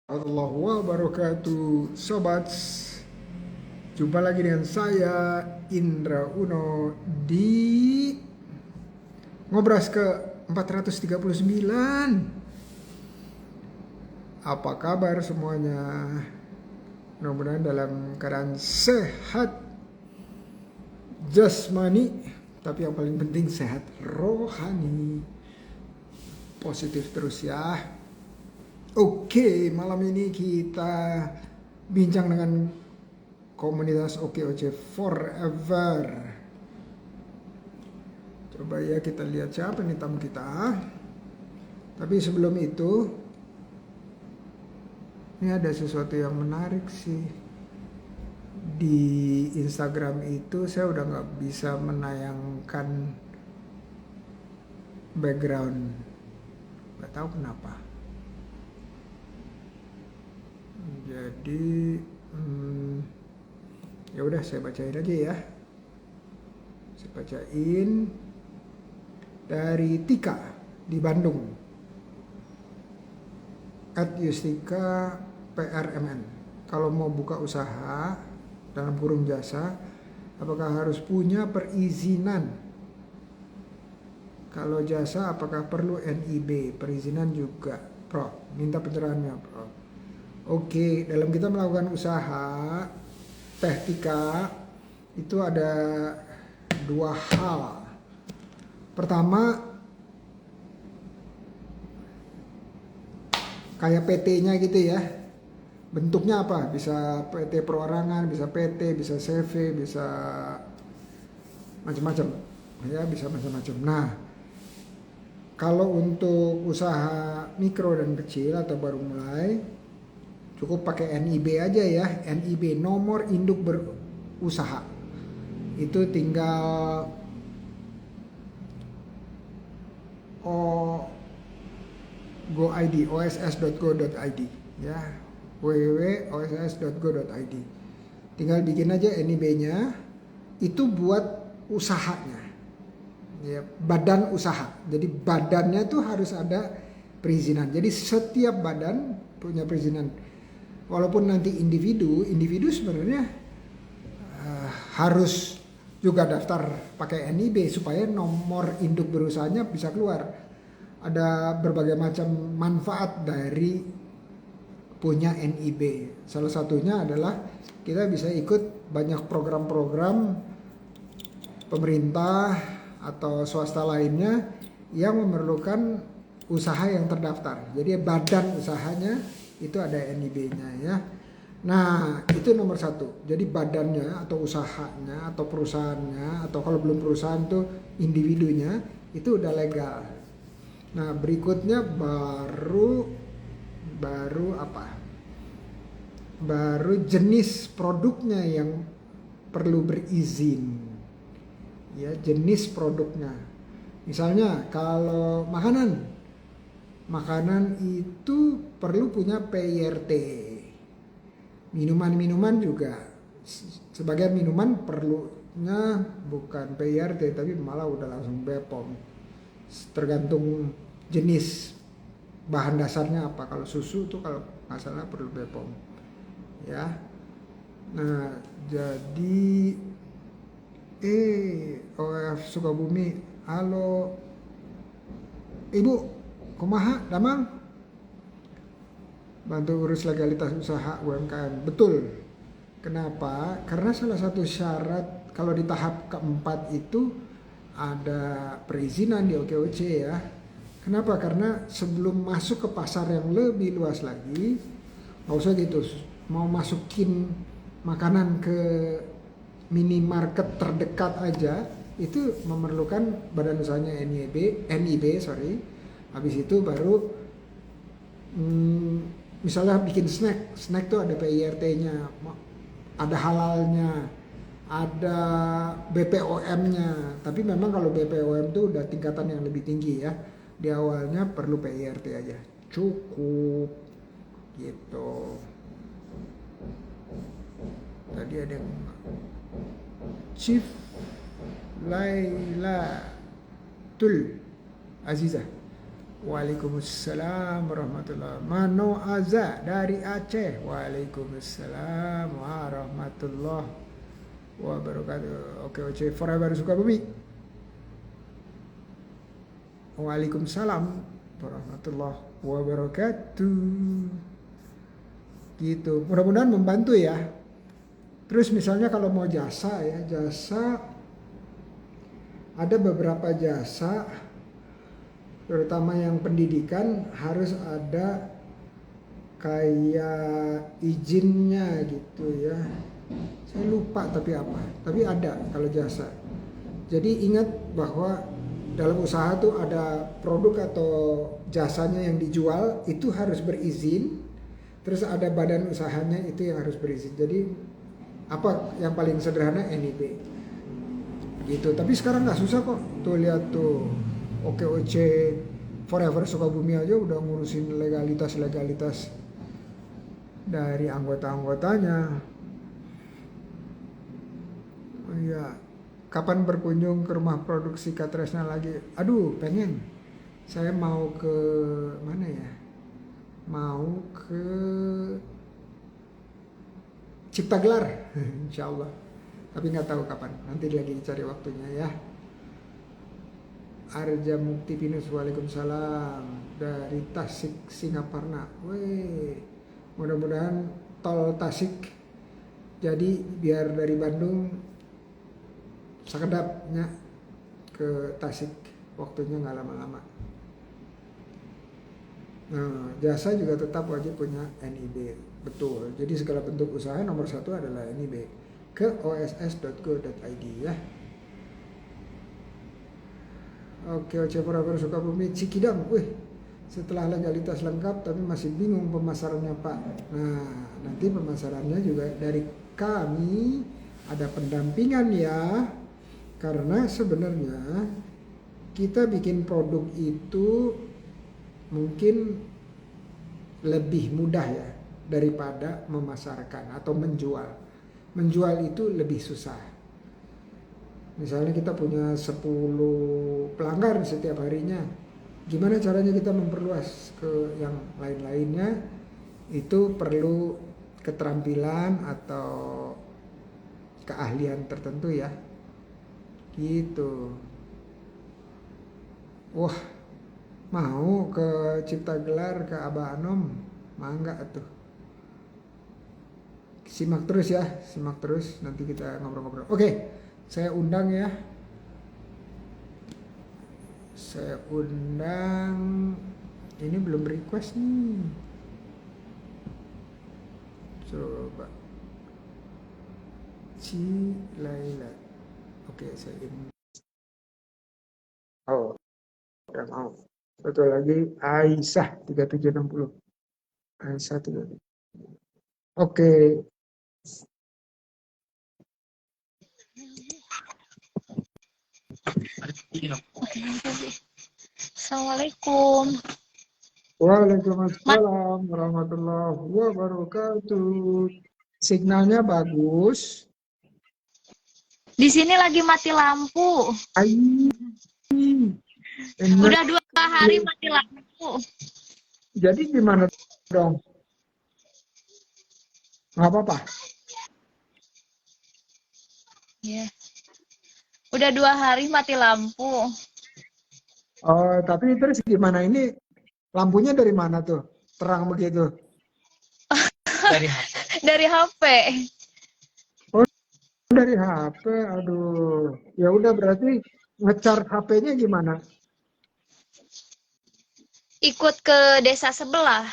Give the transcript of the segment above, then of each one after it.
Warahmatullahi wabarakatuh, sobat. Jumpa lagi dengan saya Indra Uno di Ngobras ke 439. Apa kabar semuanya? Mudah-mudahan dalam keadaan sehat jasmani, tapi yang paling penting sehat rohani. Positif terus ya. Oke, malam ini kita bincang dengan komunitas OKOC Forever. Coba ya kita lihat siapa nih tamu kita. Tapi sebelum itu, ini ada sesuatu yang menarik sih. Di Instagram itu saya udah nggak bisa menayangkan background. Nggak tahu kenapa. Jadi ya udah saya bacain aja ya. Saya bacain dari Tika di Bandung. @Yustika PRMN. Kalau mau buka usaha dalam kurung jasa, apakah harus punya perizinan? Kalau jasa apakah perlu NIB? Perizinan juga, Prof. Minta pencerahannya, Prof. Oke, dalam kita melakukan usaha Teh Tika itu ada dua hal. Pertama, kayak PT-nya gitu ya. Bentuknya apa? Bisa PT perorangan, bisa PT, bisa CV, bisa macam-macam. Ya, bisa macam-macam. Nah, kalau untuk usaha mikro dan kecil atau baru mulai, cukup pakai NIB aja ya. NIB, nomor induk berusaha. Itu tinggal oss.go.id ya. www.oss.go.id. Tinggal bikin aja NIB-nya. Itu buat usahanya. Ya, badan usaha. Jadi badannya tuh harus ada perizinan. Jadi setiap badan punya perizinan. Walaupun nanti individu sebenarnya harus juga daftar pakai NIB supaya nomor induk berusahanya bisa keluar. Ada berbagai macam manfaat dari punya NIB. Salah satunya adalah kita bisa ikut banyak program-program pemerintah atau swasta lainnya yang memerlukan usaha yang terdaftar. Jadi badan usahanya itu ada NIB-nya ya. Nah, itu nomor satu. Jadi badannya atau usahanya atau perusahaannya atau kalau belum perusahaan tuh individunya itu udah legal. Nah, berikutnya baru apa? Baru jenis produknya yang perlu berizin. Ya, jenis produknya. Misalnya kalau makanan itu perlu punya PIRT. Minuman-minuman juga. Sebagian minuman perlunya bukan PIRT tapi malah udah langsung BPOM. Tergantung jenis bahan dasarnya apa. Kalau susu tuh kalau nggak salah perlu BPOM. Ya. Nah, jadi OF Sukabumi. Halo. Ibu, kumaha damang? Bantu urus legalitas usaha UMKM. Betul. Kenapa? Karena salah satu syarat kalau di tahap keempat itu ada perizinan di OKOC ya. Kenapa? Karena sebelum masuk ke pasar yang lebih luas lagi, nggak usah gitu. Mau masukin makanan ke minimarket terdekat aja itu memerlukan badan usahanya NIB. Habis itu baru misalnya bikin snack tuh ada PIRT-nya, ada halalnya, ada BPOM-nya. Tapi memang kalau BPOM tuh udah tingkatan yang lebih tinggi ya. Di awalnya perlu PIRT aja, cukup gitu. Tadi ada yang Chief Laila Tul Azizah. Waalaikumsalam warahmatullahi. Mano Aza dari Aceh. Waalaikumsalam warahmatullahi wabarakatuh. Oke, Oce Forever Sukabumi. Waalaikumsalam warahmatullahi wabarakatuh. Gitu. Mudah-mudahan membantu ya. Terus misalnya kalau mau jasa ya, jasa ada beberapa jasa terutama yang pendidikan harus ada kayak izinnya gitu ya. Saya lupa tapi apa. Tapi ada kalau jasa. Jadi ingat bahwa dalam usaha tuh ada produk atau jasanya yang dijual itu harus berizin. Terus ada badan usahanya itu yang harus berizin. Jadi apa yang paling sederhana NIB gitu. Tapi sekarang nggak susah kok. Tuh lihat tuh OKOC Forever Sukabumi aja udah ngurusin legalitas dari anggota-anggotanya. Oh iya, kapan berkunjung ke rumah produksi Katresna lagi? Aduh, pengen. Saya mau ke mana ya? Mau ke Cipta Gelar, insya Allah. Tapi nggak tahu kapan. Nanti lagi cari waktunya ya. Arja Mukti Pinus, Waalaikumsalam dari Tasik Singaparna. Weh, mudah-mudahan tol Tasik. Jadi biar dari Bandung sekedapnya ke Tasik, waktunya nggak lama-lama. Nah, jasa juga tetap wajib punya NIB. Betul. Jadi segala bentuk usaha nomor 1 adalah NIB. Ke oss.go.id ya. Oke, Oce Forever Sukabumi Cikidang. Wih, setelah legalitas lengkap tapi masih bingung pemasarannya Pak. Nah, nanti pemasarannya juga dari kami ada pendampingan ya. Karena sebenarnya kita bikin produk itu mungkin lebih mudah ya daripada memasarkan atau menjual. Menjual itu lebih susah. Misalnya kita punya 10 pelanggan setiap harinya. Gimana caranya kita memperluas ke yang lain-lainnya? Itu perlu keterampilan atau keahlian tertentu ya. Gitu. Wah, mau ke Cipta Gelar, ke Abah Anom, mangga tuh. Simak terus ya, simak terus. Nanti kita ngobrol-ngobrol. Oke, saya undang ya. Saya undang. Ini belum request nih. Coba. Laila. Oke, saya ini. Oh, udah mau. Betul lagi Aisyah 3760. Aisyah 3760. Oke. Assalamualaikum. Waalaikumsalam warahmatullahi wabarakatuh. Signalnya bagus. Di sini lagi mati lampu. Udah 2 hari mati lampu. Jadi gimana dong? Nggak apa-apa. Ya. Udah 2 hari mati lampu. Oh, tapi terus gimana ini? Lampunya dari mana tuh? Terang begitu? Dari HP. Oh, dari HP. Aduh. Ya udah berarti nge-charge HP-nya gimana? Ikut ke desa sebelah.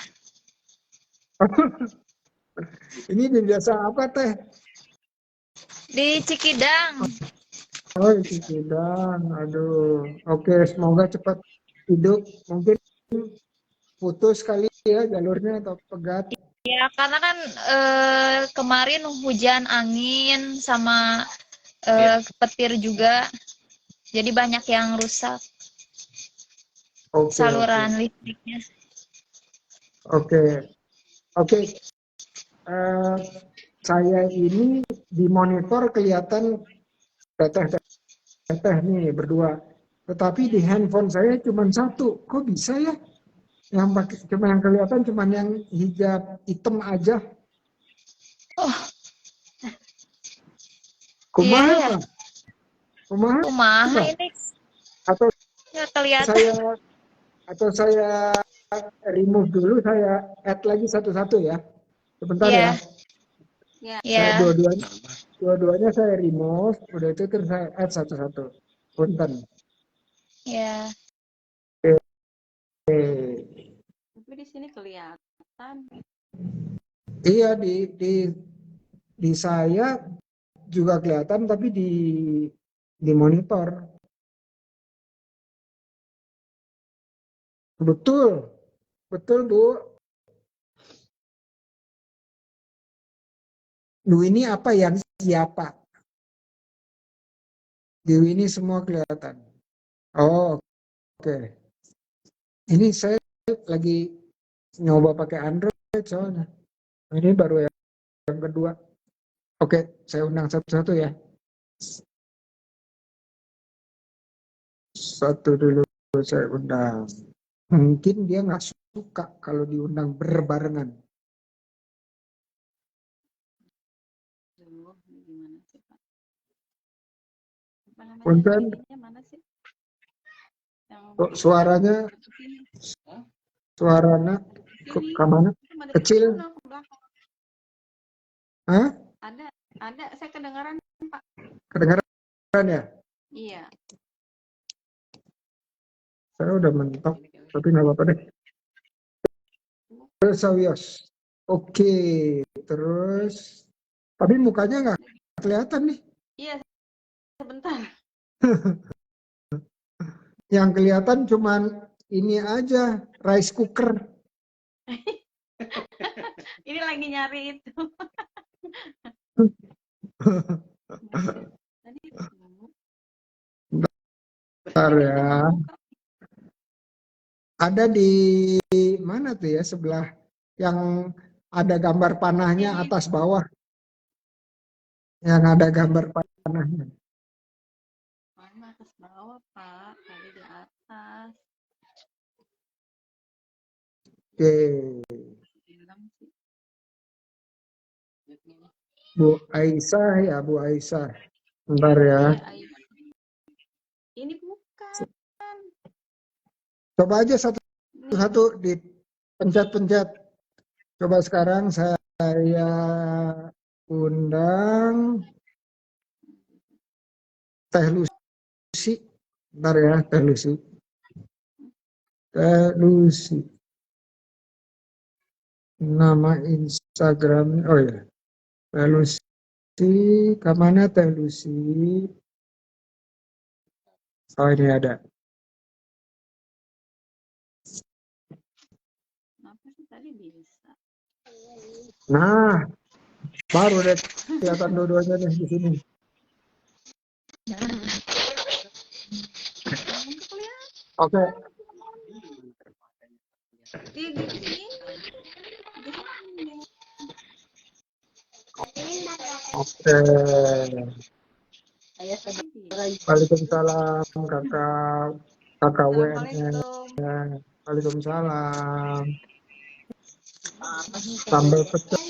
Ini di desa apa teh? Di Cikidang. Oh, itu Sudan. Aduh. Oke, semoga cepat hidup. Mungkin putus kali ya jalurnya atau pegat. Ya, karena kan kemarin hujan angin sama petir juga. Jadi banyak yang rusak saluran listriknya. Oke. Saya ini di monitor kelihatan teteh nih berdua. Tetapi di handphone saya cuma 1. Kok bisa ya? Yang pakai cuma yang kelihatan cuma yang hijab hitam aja. Oh, iya Kumaha ya. Pak? Kumaha Kumaha Pak? ini Atau nggak kelihatan. saya atau saya remove dulu, saya add lagi satu-satu ya. Sebentar ya. Iya, Ya, Saya iya, dua-duanya saya remove, udah itu terus saya add satu-satu. Punten. iya. Eh, tapi di sini kelihatan. iya di saya juga kelihatan tapi di monitor. Betul. Betul, Bu. Lu ini apa yang siapa? Dewi ini semua kelihatan. Oh, oke. Ini saya lagi nyoba pakai Android soalnya. Ini baru yang kedua. Oke, saya undang satu-satu ya. Satu dulu saya undang. Mungkin dia nggak suka kalau diundang berbarengan. Aduh, ini gimana sih, Pak? Apa namanya? Punten, Ininya mana sih? Yang kok suaranya sini. suaranya Sini. ke mana? Itu ada Kecil? sana, ke belakang. Hah? Ada, saya kedengaran, Pak. Kedengaran ya? Iya. Saya udah mentok, tapi nggak apa-apa deh. Terus Sawios. Oke, terus. Tapi mukanya nggak kelihatan nih. Iya, sebentar. Yang kelihatan cuman ini aja, rice cooker. Ini lagi nyari itu. Tadi Bentar ya. Ada di mana tuh ya, sebelah yang ada gambar panahnya atas bawah. Yang ada gambar panahnya. mana atas bawah, Pak? Tadi di atas. Oke, Dalam sih. Bu Aisyah ya, Bu Aisyah. Bentar ya. Iya, Aisyah. Ini bukan. Coba aja satu-satu dipencet-pencet. Coba sekarang saya undang Teh Lucy. Bentar ya, Teh Lucy. Teh Lucy. Nama Instagram, oh ya. Teh Lucy, kemana Teh Lucy? Oh ini ada. Kenapa sih tadi bisa? Nah, baru deh kelihatan dua-duanya nih di sini. Oke. Di sini. Oke. Waalaikumsalam kakak WNN. Assalamualaikum. Waalaikumsalam. Sambal pecel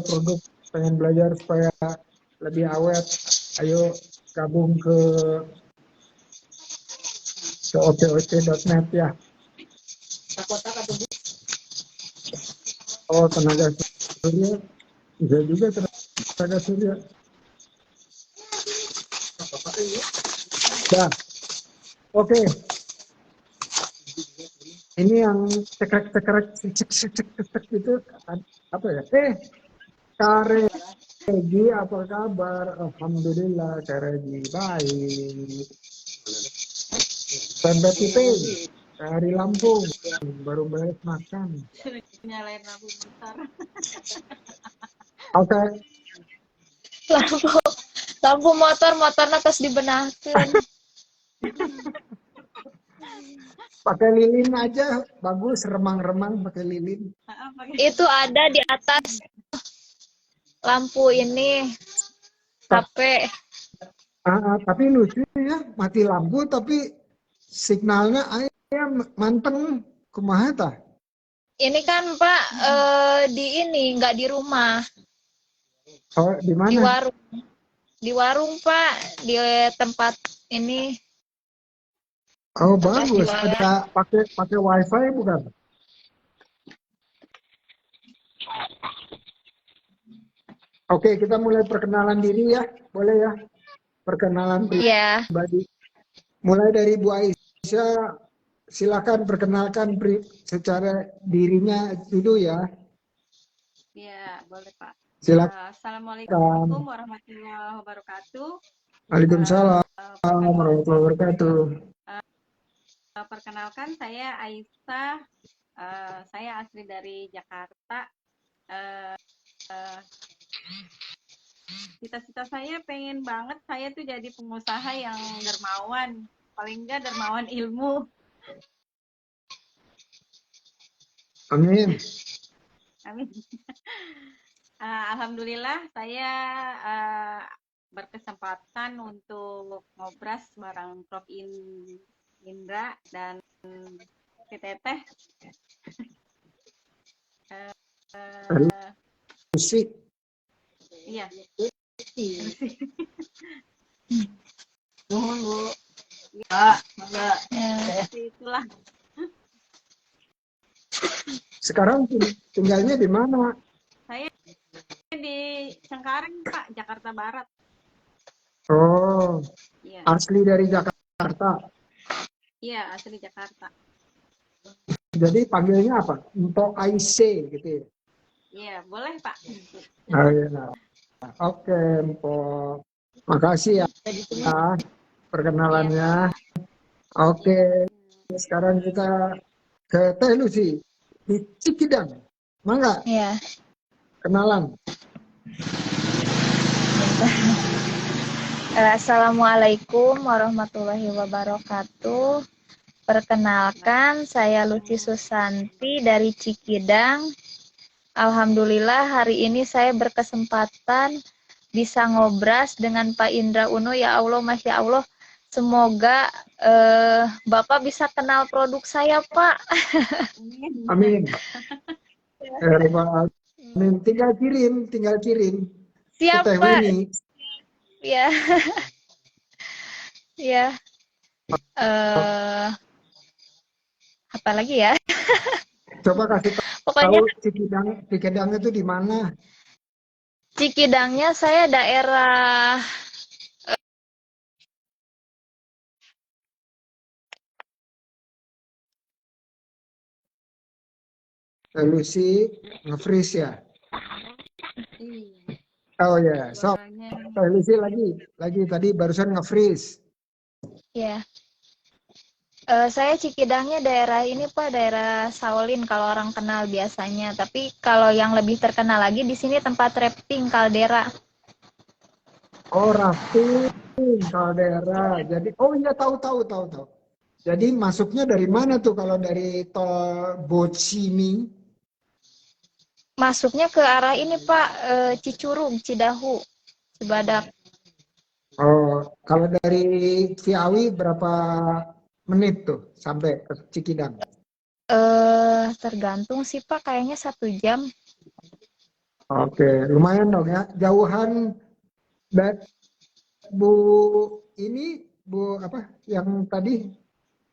produk, pengen belajar supaya lebih awet. Ayo gabung ke okoc.net ya. Oh, tenaga surya. Bisa juga tenaga surya. Dah. Oke. Ini yang cekrek-cekrek cek itu apa ya? Kak Regi, apa kabar? Alhamdulillah, Kak Regi baik. Dan BTP dari Lampung baru beres makan. Nyalain lampu bentar. Oke. Lampu motor atas dibenahkan. Pakai lilin aja bagus, remang-remang pakai lilin. Itu ada di atas lampu ini HP. Tapi lucu ya, mati lampu tapi signalnya ayam manteng kumaha tah? Ini kan Pak di ini nggak di rumah, Oh, di di mana? warung. Di warung Pak, di tempat ini Oh, tempat bagus. jualan. Ada pakai pakai WiFi bukan? Oke, kita mulai perkenalan diri ya. Boleh ya? Perkenalan Ya, pribadi. Mulai dari Bu Aisyah, silakan perkenalkan secara dirinya dulu ya. Ya, boleh Pak. Silakan. Assalamualaikum warahmatullahi wabarakatuh. Waalaikumsalam Perkenalkan, warahmatullahi wabarakatuh. perkenalkan saya Aisyah. Saya asli dari Jakarta. Eh, Cita-cita saya pengen banget saya tuh jadi pengusaha yang dermawan. Paling enggak dermawan ilmu. Amin. Amin. Alhamdulillah saya berkesempatan untuk ngobras bareng Prof. Indra dan Teteh. Musik. Iya. Nuhun Bu. Ya, mangga. ya. Itulah. Sekarang tinggalnya di mana? Saya di Cengkareng, Pak, Jakarta Barat. Oh, Iya. asli dari Jakarta. Iya, asli Jakarta. Jadi panggilnya apa? Mpok Aisyah gitu ya. Iya, boleh, Pak. Oh, iya. Oke, Mpok. Makasih ya perkenalannya. Iya, Pak. Oke, sekarang kita ke Teh Lucy di Cikidang. Mangga Ya. kenalan. Assalamualaikum warahmatullahi wabarakatuh. Perkenalkan, saya Lucy Susanti dari Cikidang. Alhamdulillah hari ini saya berkesempatan bisa ngobras dengan Pak Indra Uno. Ya Allah, Masya Allah. Semoga Bapak bisa kenal produk saya, Pak. Amin. Amin. Tinggal kirim ke Siap, Teh Pak. Weni. Ya, ya. Apa lagi ya? Coba kasih tahu Pokoknya Cikidang itu di mana? Cikidangnya saya daerah Teh Lucy nge-freeze ya. Iya, Oh ya, sok. suaranya. Teh Lucy lagi tadi barusan nge-freeze. ya. Saya Cikidangnya daerah ini Pak, daerah Shaolin kalau orang kenal biasanya. Tapi kalau yang lebih terkenal lagi di sini tempat rafting kaldera. Oh, rafting kaldera. Jadi, oh iya tahu. Jadi masuknya dari mana tuh kalau dari tol Bocimi? Masuknya ke arah ini Pak, Cicurug, Cidahu, Cibadak. Oh, kalau dari Ciawi berapa menit tuh sampai ke Cikidang? Tergantung sih Pak, kayaknya 1 jam. Oke, lumayan dong ya. Jauhan dan Bu ini Bu apa yang tadi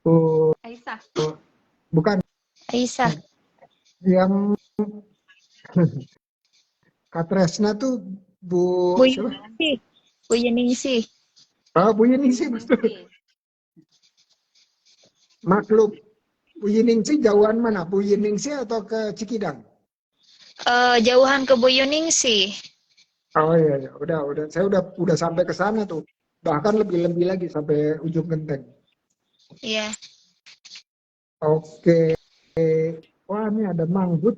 Bu Aisyah. bukan Aisyah. yang Katresna tuh Bu Bu siapa? Yuningsih. Bu Yuningsih. Oh, Bu Yining sih betul. Maklum. Bu Yining sih jauhan mana? Bu Yining sih atau ke Cikidang? Jauhan ke Bu Yuningsih. Oh iya, udah. Saya udah sampai ke sana tuh. Bahkan lebih lagi sampai ujung genteng. Iya. Oke. Wah, ini ada Manggut.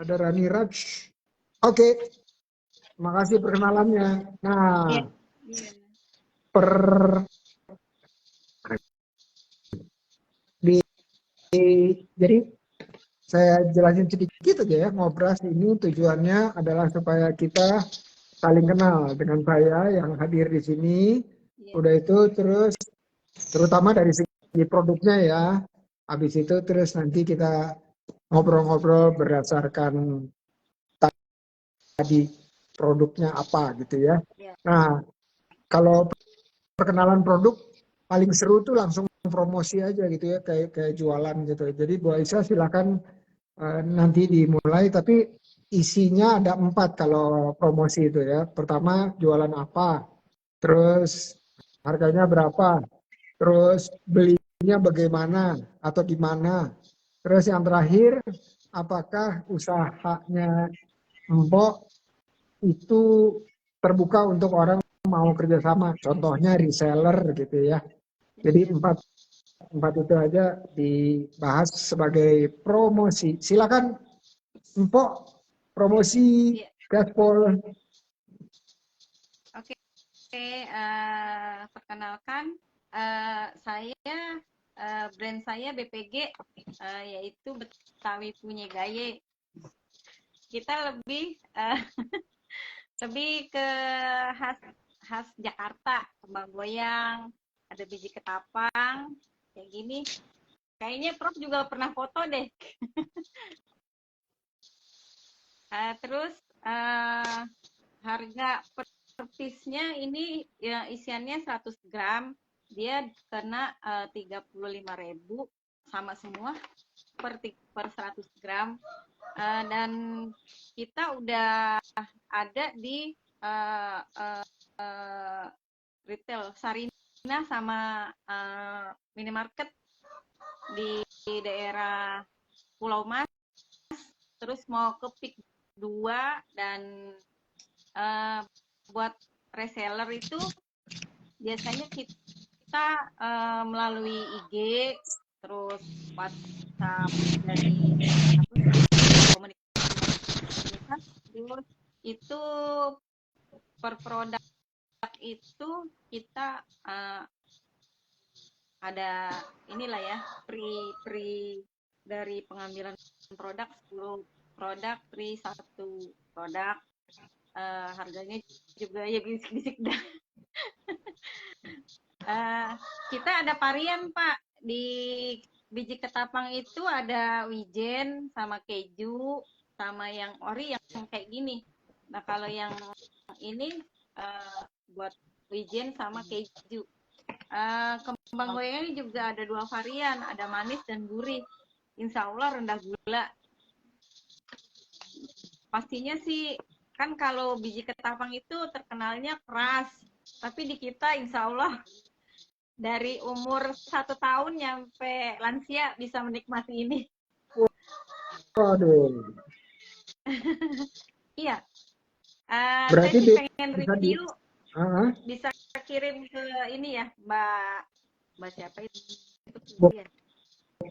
Ada Rani Raj. Oke. Makasih perkenalannya. Nah, Iya. per jadi saya jelasin sedikit aja ya. Ngobras ini tujuannya adalah supaya kita saling kenal dengan saya yang hadir di sini. Udah itu terus terutama dari segi produknya ya. Habis itu terus nanti kita ngobrol-ngobrol berdasarkan tadi produknya apa gitu ya. Ya. Nah, kalau perkenalan produk paling seru tuh langsung promosi aja gitu ya, kayak jualan gitu. Jadi Bu Aisyah silakan nanti dimulai, tapi isinya ada 4 kalau promosi itu ya. Pertama, jualan apa, terus harganya berapa, terus belinya bagaimana atau di mana, terus yang terakhir, apakah usahanya Mbok itu terbuka untuk orang mau kerjasama, contohnya reseller gitu ya. Jadi empat itu aja dibahas sebagai promosi. Silakan Empok promosi Iya. gaspol. Oke, perkenalkan, saya brand saya BPG, yaitu Betawi Punya Gaye. Kita lebih lebih ke khas Jakarta, kembang goyang, ada biji ketapang, kayak gini. Kayaknya Prof juga pernah foto deh. Terus harga per piece-nya ini ya isiannya 100 gram, dia kena 35.000 sama semua per 100 gram. Dan kita udah ada di retail Sarina sama minimarket di daerah Pulau Mas, terus mau ke Pik 2, dan buat reseller itu biasanya kita melalui IG, terus WhatsApp dari komunitas, terus itu per produk itu kita ada inilah ya, free dari pengambilan produk 10 produk, free 1 produk. Harganya juga ya bisik-bisik dah. Kita ada varian Pak, di biji ketapang itu ada wijen sama keju sama yang ori yang kayak gini. Nah kalau yang ini buat wijen sama keju. Kembang goyang ini juga ada 2 varian, ada manis dan gurih. Insya Allah rendah gula. Pastinya sih kan kalau biji ketapang itu terkenalnya keras, tapi di kita insya Allah dari umur 1 tahun nyampe lansia bisa menikmati ini. Waduh. Iya. Berarti Saya sih pengen bisa review, uh, bisa kirim ke ini ya, Mbak siapa itu?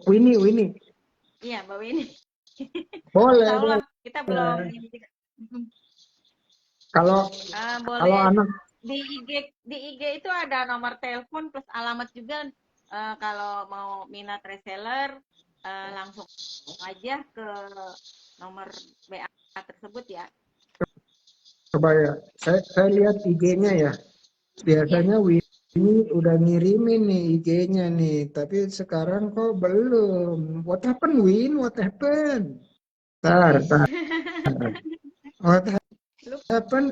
Winnie. Iya, Mbak Winnie. Boleh, Insya Allah boleh. kita belum. Kalau Boleh anak di IG itu ada nomor telepon plus alamat juga. Kalau mau minat reseller, langsung aja ke nomor WA tersebut ya. coba ya, saya lihat IG-nya ya. Biasanya Winnie udah ngirimin nih IG-nya nih, tapi sekarang kok belum. What happened, Win? What happened? Tar. What happened?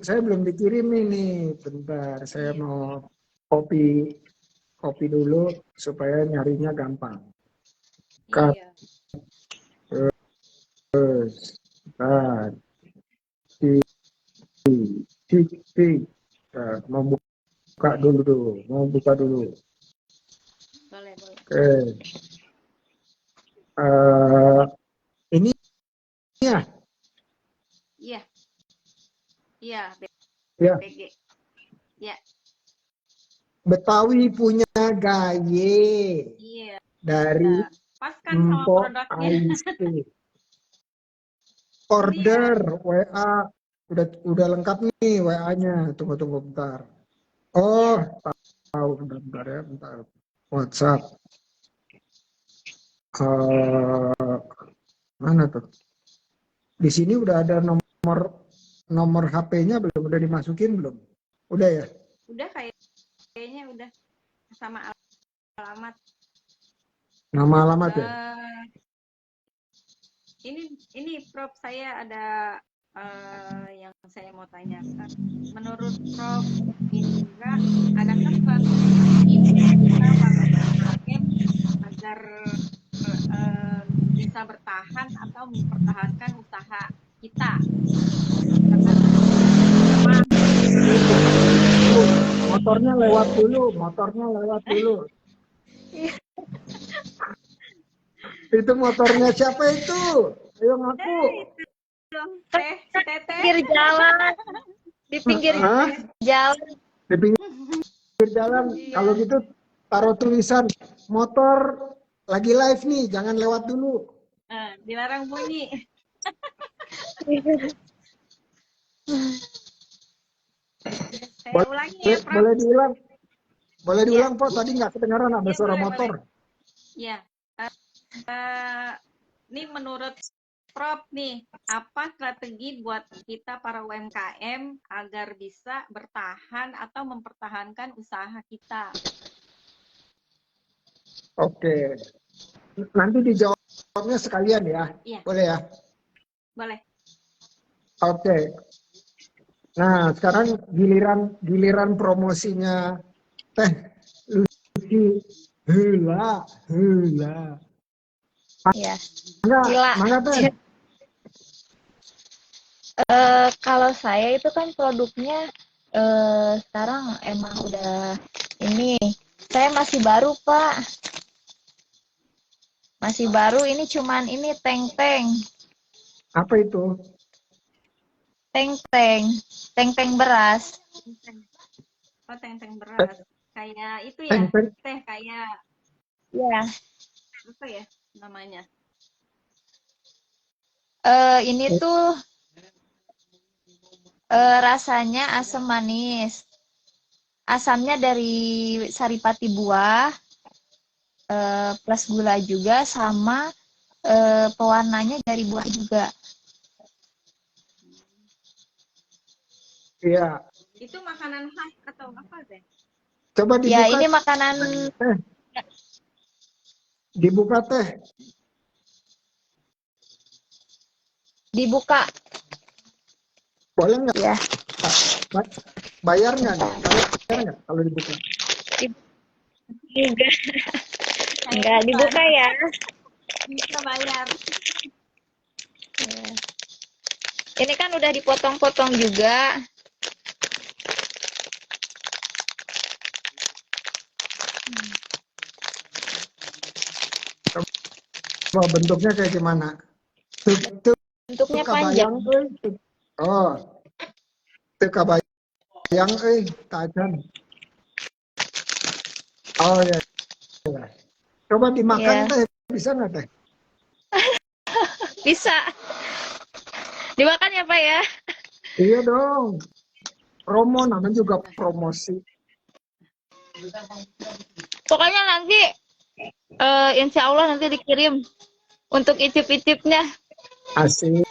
Saya belum dikirim ini. Bentar, saya mau copy dulu supaya nyarinya gampang. Cut. Iya. Terus, bentar. Mau buka dulu. Boleh. Oke. Ini ya. Iya, Ya. BPG. Ya. Betawi Punya Gaye. Iya. Dari pas kan sama Mpok produknya. Aisyah. Order WA udah lengkap nih WA-nya. Tunggu bentar. Oh, tahu bentar ya, bentar. WhatsApp. Mana tuh? Di sini udah ada nomor HP-nya belum? Udah dimasukin belum? Udah ya? Udah kayaknya udah sama alamat. Nama alamat ya? Eh, ini Prof, saya ada yang saya mau tanyakan. Menurut Prof Indra, adakah strategi kita para UMKM agar eh, bisa bertahan atau mempertahankan usaha kita? Misalkan apa? Motornya lewat dulu. Itu motornya siapa itu? Ayo ngaku. Teh, si Teteh. Pinggir jalan, di pinggir Hah? jalan. Di pinggir jalan. Iya. Kalau gitu taruh tulisan motor lagi live nih, jangan lewat dulu. Dilarang bunyi. Saya ulangi ya, Prof. Boleh diulang. Boleh diulang, Pak. Tadi nggak kedengaran ada Iya, suara boleh, motor. Ya, ini menurut Prof nih, apa strategi buat kita para UMKM agar bisa bertahan atau mempertahankan usaha kita? Oke. Nanti dijawabnya sekalian ya. Iya. Boleh ya? Boleh. Oke. Nah, sekarang giliran promosinya Teh Lucy. Hela. Ya. Enggak, Gila. mana Teh? Kalau saya itu kan produknya sekarang emang udah ini. Saya masih baru, Pak. Masih baru, ini cuman ini teng-teng. Apa itu? Teng-teng beras. Oh, teng-teng beras. Kayak itu ya, Teng-teng. Teh, kayak Ya. apa ya namanya? Ini tuh rasanya asam manis. Asamnya dari saripati buah, plus gula juga, sama pewarnanya dari buah juga. Iya. Itu makanan khas atau apa, Teh? Coba Ya, dibuka. ini makanan Teh. Dibuka Teh. dibuka. Boleh nggak? Ya. Bayar nggak? Bayar nggak kalau dibuka? Enggak dibuka ya. Bisa bayar. Ya. Ini kan udah dipotong-potong juga. Wah, bentuknya kayak gimana? Tuh Bentuknya kabayang, panjang. Oh, tuh kabayang, tajan. Oh ya. Coba dimakan Ya. Teh, bisa nggak Teh? Bisa. Dimakan ya, Pak ya? Iya dong. Promo namanya juga promosi. Pokoknya nanti insya Allah nanti dikirim untuk icip-icipnya. Asik.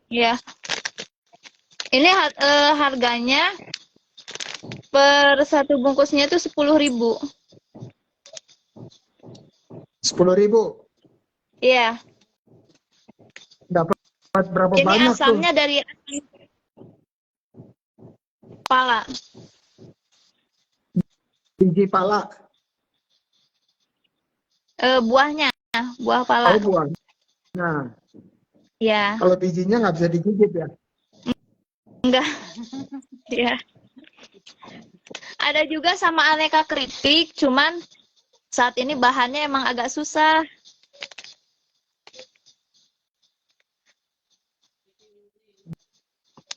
Ya. Ini harganya per satu bungkusnya itu 10.000. 10.000. Iya. Dapat berapa Ini banyak asamnya tuh? dari kepala. Biji pala. Buahnya, buah pala. Oh, buah. Nah, Ya, kalau bijinya nggak bisa digigit ya? enggak. Ya. Ada juga sama aneka keripik, cuman saat ini bahannya emang agak susah.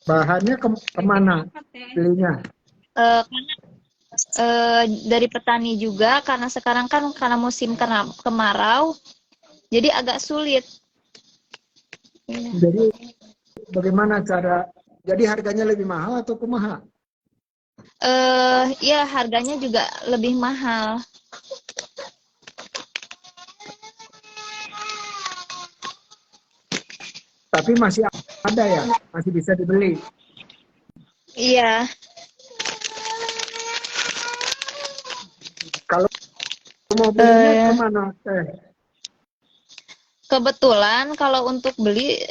Bahannya kemana belinya? Karena dari petani juga, karena sekarang kan karena musim kemarau, jadi agak sulit. Jadi bagaimana cara? Jadi harganya lebih mahal atau kumaha? Ya harganya juga lebih mahal. Tapi masih ada ya, masih bisa dibeli. Iya. Kalau mau belinya Eh, kemana teh? Kebetulan kalau untuk beli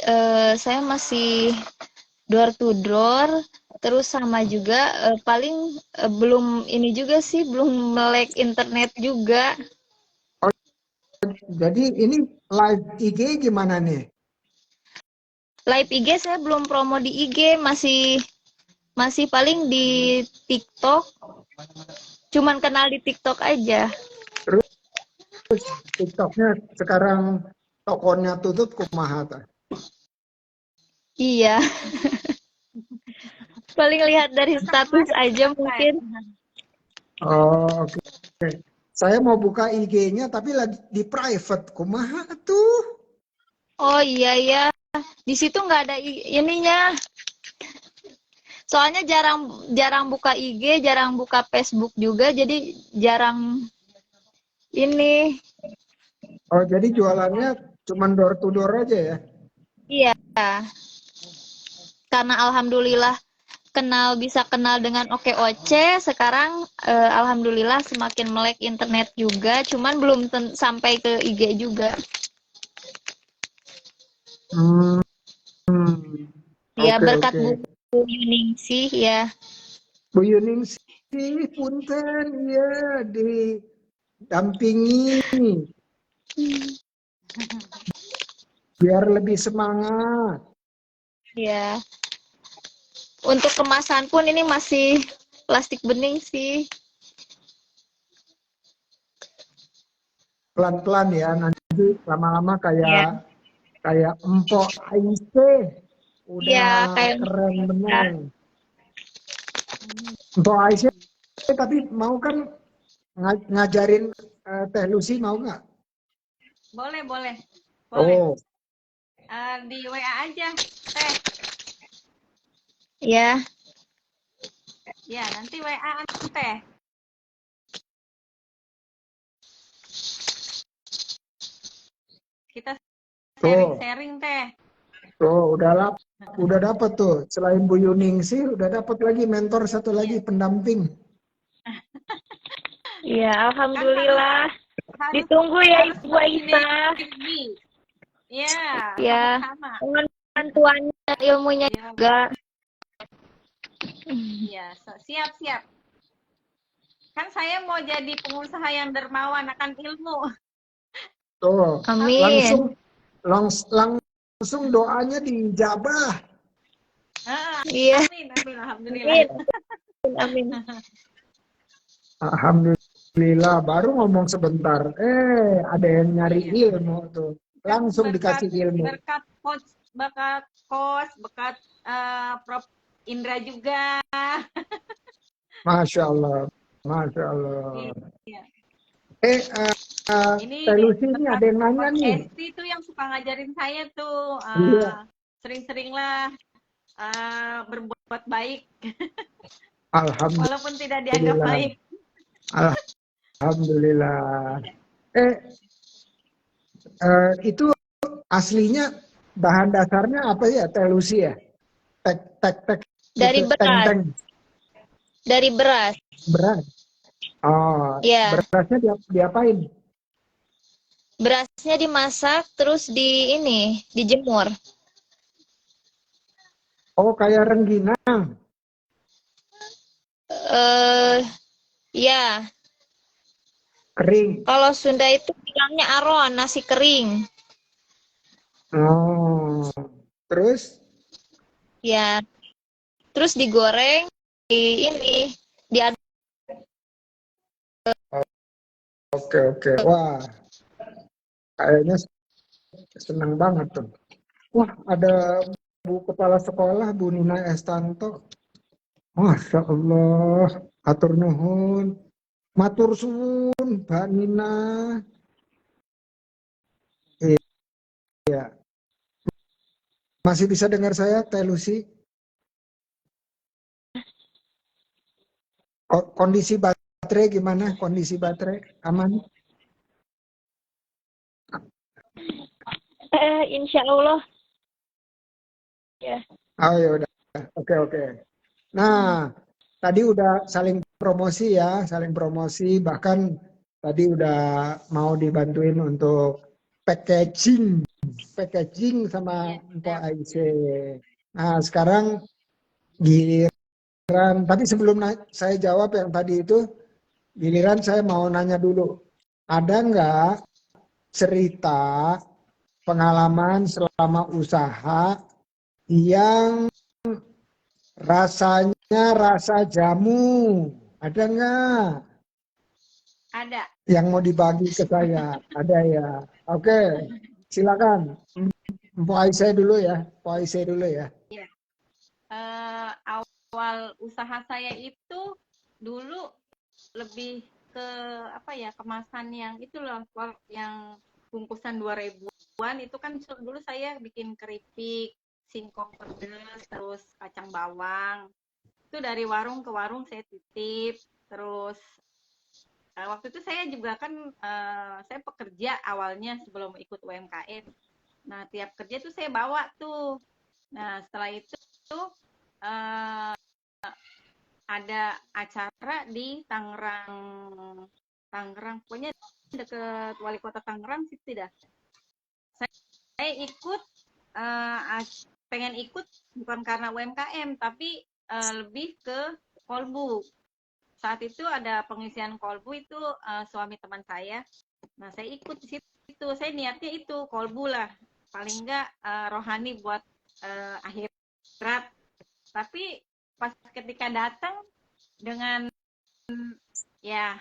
saya masih door to door, terus sama juga paling belum ini juga sih, belum melek internet juga. Jadi ini live IG gimana nih? Live IG saya belum promo di IG, masih masih paling di TikTok, cuman kenal di TikTok aja. Terus TikToknya sekarang tokonya tutup kumaha teh? Iya, paling lihat dari Tetap status aja santai. mungkin. Oh, oke. Saya mau buka IG-nya tapi lagi di private. Kumaha tuh? Oh iya ya, di situ nggak ada ininya. Soalnya jarang jarang buka IG, jarang buka Facebook juga, jadi jarang ini. Oh, jadi jualannya cuma door to door aja ya? Iya, karena alhamdulillah bisa kenal dengan OKOC, sekarang alhamdulillah semakin melek internet juga, cuman belum sampai ke IG juga. Hmm, hmm. Ya Oke, berkat oke. Bu Yuning sih ya. Bu Yuning sih, punten ya didampingi biar lebih semangat. Ya, untuk kemasan pun ini masih plastik bening sih. Pelan-pelan ya, nanti lama-lama Ya, kayak Empok Aisyah. iya Udah kayak keren nah, bener. Empok Aisyah tapi mau kan ngajarin Teh Lucy mau nggak? Boleh, boleh. Boleh. Oh, Di WA aja, Teh. ya. Ya, nanti WA Teh. Kita tuh, sharing-sharing, Teh. tuh udah dapat tuh. Selain Bu Yuning sih, udah dapat lagi mentor satu lagi Iya. pendamping. Iya, Kan harus alhamdulillah. harus Ditunggu ya harus Ibu Aisyah. bersinergi. Ya, Ya, sama-sama. mohon bantuannya dan ilmunya Ya, juga. ya, siap-siap. Kan saya mau jadi pengusaha yang dermawan akan ilmu. Tuh, Amin. langsung langsung doanya dijabah. Iya, Amin, amin, alhamdulillah. amin. Amin. Alhamdulillah, baru ngomong sebentar. Ada yang nyari Iya. ilmu tuh. Kan Langsung berkat dikasih ilmu. berkat coach, berkat Prof Indra juga. Masya Allah. Masya Allah. Iya. Eh, Ini Teh Lucy ini berkat ada yang nanya Coach nih. Esti tuh yang suka ngajarin saya tuh Iya. sering-seringlah berbuat baik Alhamdulillah. walaupun tidak dianggap baik. Alhamdulillah. Itu aslinya bahan dasarnya apa ya, Teh Lucy ya? Tek Dari gitu, beras, teng dari beras. beras. Oh, Ya, berasnya diapain? berasnya dimasak terus dijemur. Oh, kayak rengginang, Eh, ya, kering. kalau Sunda itu bilangnya aron, nasi kering. Oh, terus? Ya, terus digoreng diaduk. Oke. Wah, kayaknya senang banget tuh. Wah, ada Bu Kepala Sekolah, Bu Nina Estanto. Masya Allah, atur nuhun. Matur suwun, Mbak Nina. Iya, masih bisa dengar saya, Teh Lucy? Kondisi baterai gimana? Kondisi baterai aman? Insya Allah. Ya. Oh ya udah. Oke. Nah, tadi udah saling promosi ya, saling promosi. Bahkan Tadi udah mau dibantuin untuk packaging sama Iya, Mpok Aisyah. Nah, sekarang giliran, tapi sebelum saya jawab yang tadi itu, giliran saya mau nanya dulu. Ada nggak cerita pengalaman selama usaha yang rasanya rasa jamu? Ada nggak ada. yang mau dibagi ke saya? Ada ya. Oke, silakan. Mpok Aisyah dulu ya. Mpok Aisyah dulu ya. Iya. Awal usaha saya itu dulu lebih ke apa ya, kemasan yang itu loh, yang bungkusan 2000-an itu kan dulu saya bikin keripik, singkong pedas, terus kacang bawang. Itu dari warung ke warung saya titip. Terus waktu itu saya juga kan saya pekerja awalnya sebelum ikut UMKM. Nah, tiap kerja tuh saya bawa tuh. Nah, setelah itu uh, ada acara di Tangerang, pokoknya deket Wali Kota Tangerang situ dah. Saya ikut, pengen ikut bukan karena UMKM, tapi lebih ke kolbu. Saat itu ada pengisian kolbu itu suami teman saya. Nah, saya ikut di situ. Saya niatnya itu kolbu lah, paling enggak rohani buat akhirat. Tapi pas ketika datang dengan ya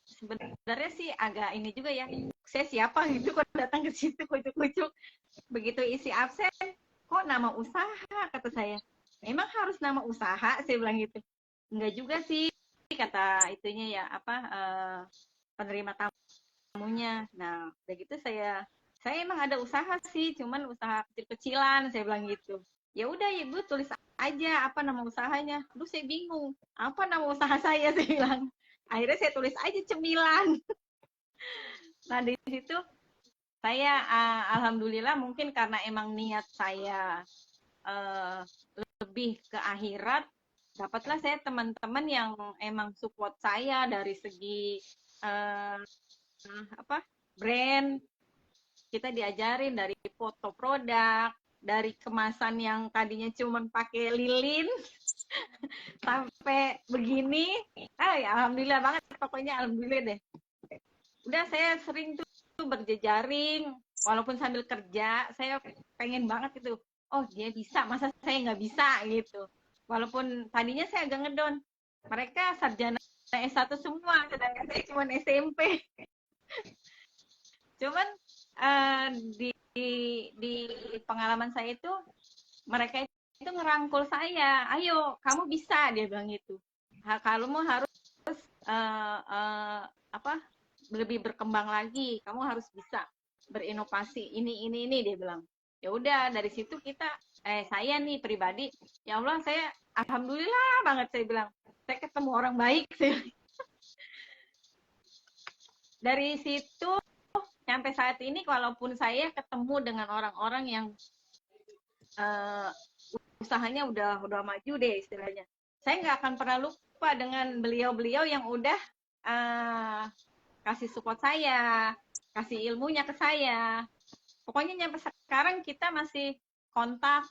sebenarnya sih agak ini juga ya. Saya siapa gitu kok datang ke situ kucuk-kucuk. Begitu isi absen, kok nama usaha kata saya. Memang harus nama usaha, saya bilang gitu. Enggak juga sih kata itunya ya apa penerima tamunya. Nah, udah gitu saya emang ada usaha sih, cuman usaha kecil-kecilan, saya bilang gitu. Ya udah Ibu tulis aja apa nama usahanya. Aduh saya bingung, apa nama usaha saya saya bilang. Akhirnya saya tulis aja cemilan. Nah, di situ saya alhamdulillah mungkin karena emang niat saya uh, lebih ke akhirat, dapatlah saya teman-teman yang emang support saya dari segi uh, apa brand. Kita diajarin dari foto produk, dari kemasan yang tadinya cuma pakai lilin sampai begini. Ya, alhamdulillah banget, pokoknya alhamdulillah deh. Udah saya sering tuh berjejaring, walaupun sambil kerja, saya pengen banget itu. Oh dia bisa, masa saya nggak bisa gitu. Walaupun tadinya saya agak ngedon. Mereka sarjana S1 semua, sedangkan saya cuma SMP. Cuman di pengalaman saya itu mereka itu ngerangkul saya, ayo kamu bisa, dia bilang gitu. Kamu harus apa lebih berkembang lagi, kamu harus bisa berinovasi ini dia bilang. Ya udah dari situ kita saya nih pribadi, ya Allah saya alhamdulillah banget saya bilang, saya ketemu orang baik sih. Dari situ sampai saat ini walaupun saya ketemu dengan orang-orang yang usahanya udah maju deh istilahnya, saya nggak akan pernah lupa dengan beliau-beliau yang udah kasih support saya, kasih ilmunya ke saya. Pokoknya sampai sekarang kita masih kontak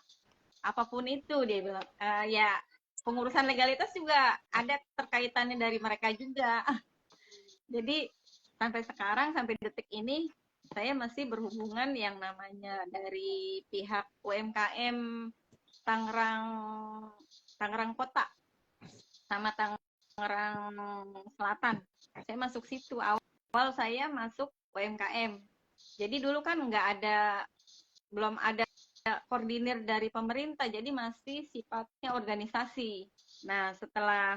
apapun itu, dia bilang. Ya pengurusan legalitas juga ada terkaitannya dari mereka juga. Jadi sampai sekarang, sampai detik ini, saya masih berhubungan yang namanya dari pihak UMKM Tangerang, Tangerang Kota sama Tangerang Selatan. Saya masuk situ. Awal saya masuk UMKM. Jadi dulu kan belum ada koordinir dari pemerintah, jadi masih sifatnya organisasi. Nah, setelah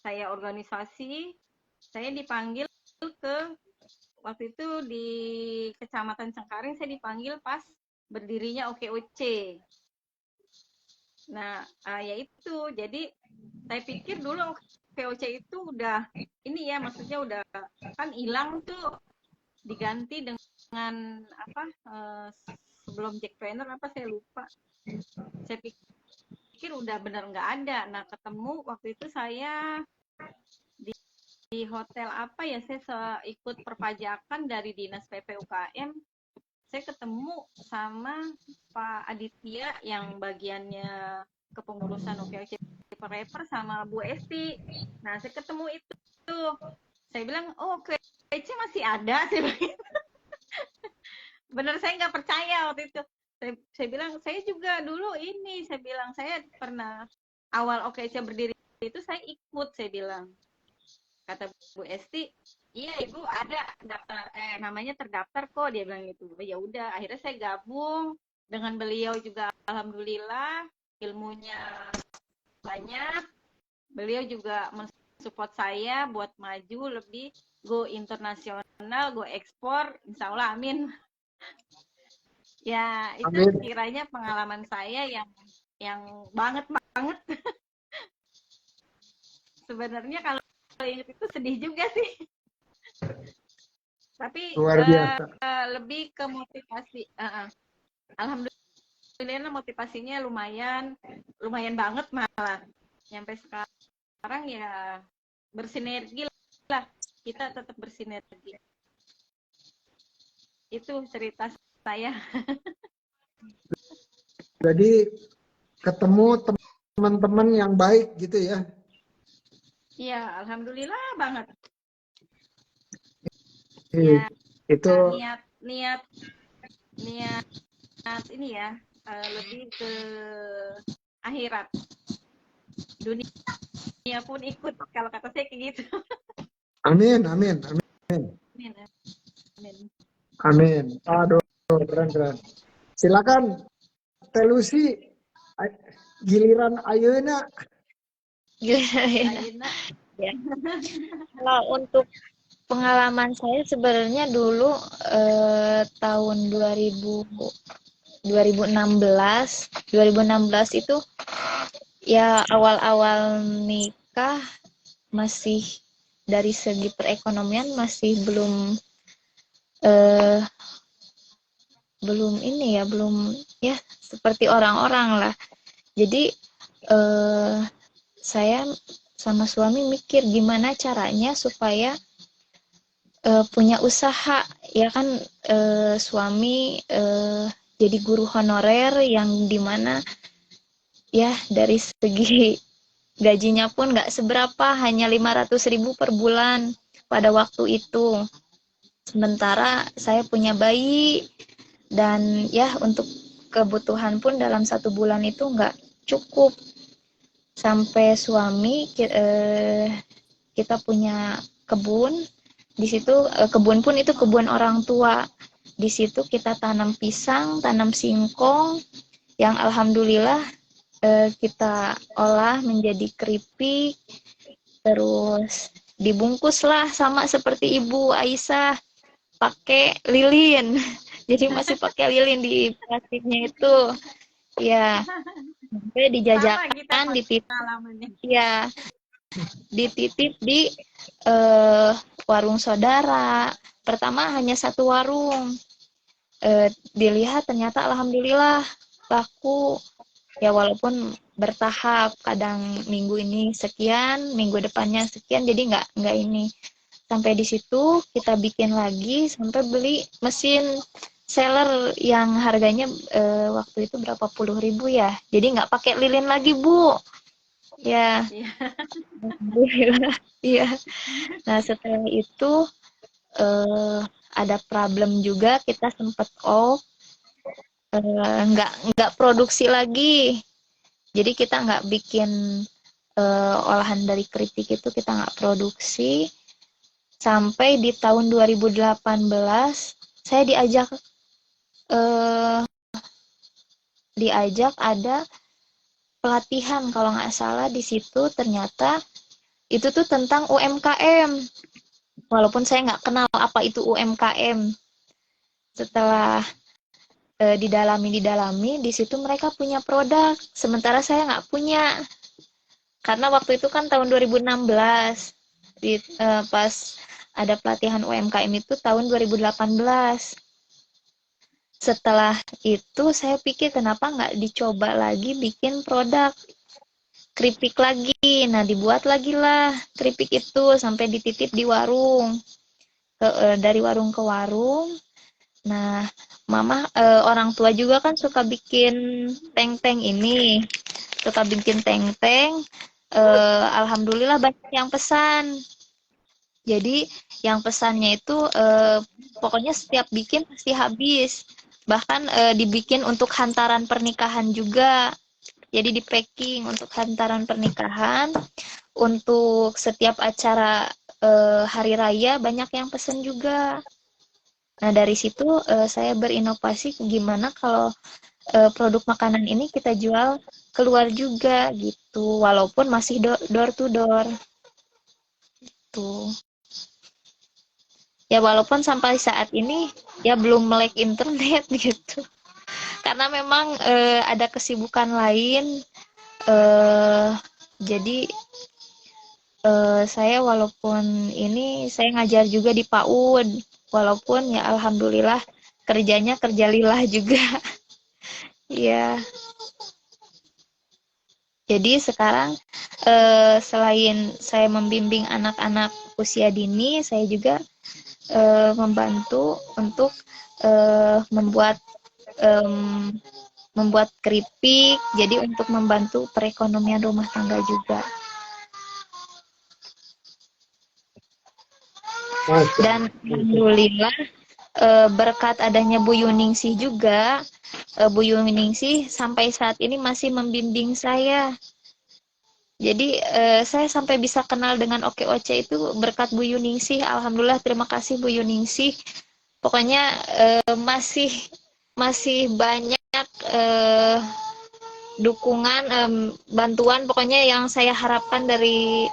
saya organisasi, saya dipanggil ke waktu itu di Kecamatan Cengkaring, saya dipanggil pas berdirinya OKOC. Nah, ya itu. Jadi saya pikir dulu OKOC itu udah ini ya, maksudnya udah kan hilang tuh, diganti dengan apa sebelum Jack Trainer apa saya lupa. Saya pikir udah benar nggak ada. Nah, ketemu waktu itu saya di hotel apa ya, saya ikut perpajakan dari dinas PPUKM. Saya ketemu sama Pak Aditya yang bagiannya kepengurusan OKOC Paper sama Bu Esti. Nah, saya ketemu itu. Saya bilang, oh OKOC masih ada. Saya bilang, bener saya nggak percaya waktu itu. Saya bilang, saya juga dulu ini. Saya bilang, saya pernah awal OKOC berdiri itu saya ikut, saya bilang. Kata Bu Esti, iya Ibu ada daftar namanya terdaftar kok, dia bilang gitu. Ya udah, akhirnya saya gabung dengan beliau juga, alhamdulillah ilmunya banyak. Beliau juga mensupport saya buat maju lebih, go internasional, go ekspor, insya Allah amin. Ya itu Amin. kiranya pengalaman saya yang banget. Sebenarnya kalau ingat itu sedih juga sih. Tapi Luar biasa. lebih ke motivasi. Alhamdulillah motivasinya lumayan banget malah. Sampai sekarang ya bersinergi lah. Kita tetap bersinergi. Itu cerita saya. Jadi ketemu teman-teman yang baik gitu ya. Iya, alhamdulillah banget. Iya. Ya, Itu niat ini ya, lebih ke akhirat. Dunia pun ikut, kalau kata saya kayak gitu. amin. Amin. Amin. Aduh, keren. Silakan Teh Lucy, giliran ayeuna. Ayeuna. Ya. Kalau untuk pengalaman saya sebenarnya dulu tahun 2016 itu ya awal-awal nikah, masih dari segi perekonomian masih eh, belum seperti orang-orang lah. Jadi saya sama suami mikir gimana caranya supaya punya usaha, ya kan. Suami jadi guru honorer yang dimana ya dari segi gajinya pun nggak seberapa, hanya 500.000 per bulan pada waktu itu. Sementara saya punya bayi dan ya untuk kebutuhan pun dalam 1 bulan itu nggak cukup. Sampai suami kita punya kebun. Di situ kebun pun itu kebun orang tua. Di situ kita tanam pisang, tanam singkong, yang alhamdulillah kita olah menjadi keripik, terus dibungkuslah sama seperti Ibu Aisyah pakai lilin. Jadi masih pakai lilin di plastiknya itu. Ya, sampai Sama kita dijajakan, dititip, pengalamannya. ya, dititip di warung saudara. Pertama hanya 1 warung. Dilihat ternyata alhamdulillah laku. Ya walaupun bertahap, kadang minggu ini sekian, minggu depannya sekian, jadi nggak ini. Sampai di situ kita bikin lagi sampai beli mesin seller yang harganya waktu itu berapa puluh ribu ya. Jadi nggak pakai lilin lagi, Bu. Ya. Alhamdulillah. Iya. Nah, setelah itu ada problem juga, kita sempat off, nggak produksi lagi. Jadi kita nggak bikin olahan dari keripik itu, kita nggak produksi. Sampai di tahun 2018 saya diajak ada pelatihan kalau nggak salah. Di situ ternyata itu tuh tentang UMKM. Walaupun saya nggak kenal apa itu UMKM. Setelah didalami, di situ mereka punya produk, sementara saya nggak punya. Karena waktu itu kan tahun 2016, pas ada pelatihan UMKM itu tahun 2018. Setelah itu saya pikir kenapa nggak dicoba lagi bikin produk. keripik lagi. Nah, dibuat lagi lah keripik itu sampai dititip di warung. Dari warung ke warung. Nah, mama orang tua juga kan suka bikin teng-teng ini. Suka bikin teng-teng. Alhamdulillah banyak yang pesan. Jadi yang pesannya itu pokoknya setiap bikin pasti habis. Bahkan dibikin untuk hantaran pernikahan juga. Jadi di packing untuk hantaran pernikahan, untuk setiap acara hari raya banyak yang pesen juga. Nah dari situ saya berinovasi gimana kalau produk makanan ini kita jual keluar juga gitu, walaupun masih door to door tuh. Ya walaupun sampai saat ini ya belum melek internet gitu. Karena memang ada kesibukan lain. eh jadi saya walaupun ini saya ngajar juga di PAUD, walaupun ya alhamdulillah kerjanya kerja lillah juga. Ya, jadi sekarang selain saya membimbing anak-anak usia dini, saya juga membantu untuk membuat membuat keripik, jadi untuk membantu perekonomian rumah tangga juga. Dan alhamdulillah berkat adanya Bu Yuningsih juga, Bu Yuningsih sampai saat ini masih membimbing saya. Jadi saya sampai bisa kenal dengan OKOC itu berkat Bu Yuningsih. Alhamdulillah, terima kasih Bu Yuningsih. Pokoknya masih banyak dukungan, bantuan pokoknya yang saya harapkan dari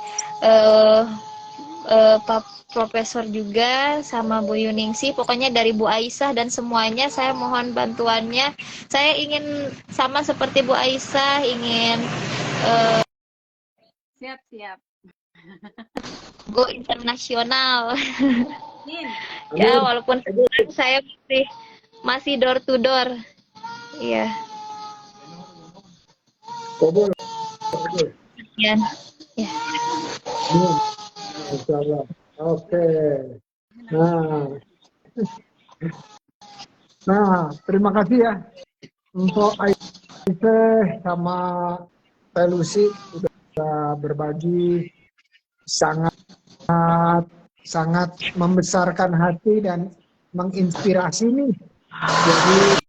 Pak Profesor juga sama Bu Yuningsih, pokoknya dari Bu Aisyah dan semuanya saya mohon bantuannya. Saya ingin sama seperti Bu Aisyah, ingin Siap. go internasional. Min, Ya walaupun sekarang saya masih door to door. Iya. Kobol. Ya. Ya. Insya Allah. Oke. Nah, terima kasih ya untuk Aisyah sama Telusi udah berbagi, sangat membesarkan hati dan menginspirasi nih. Jadi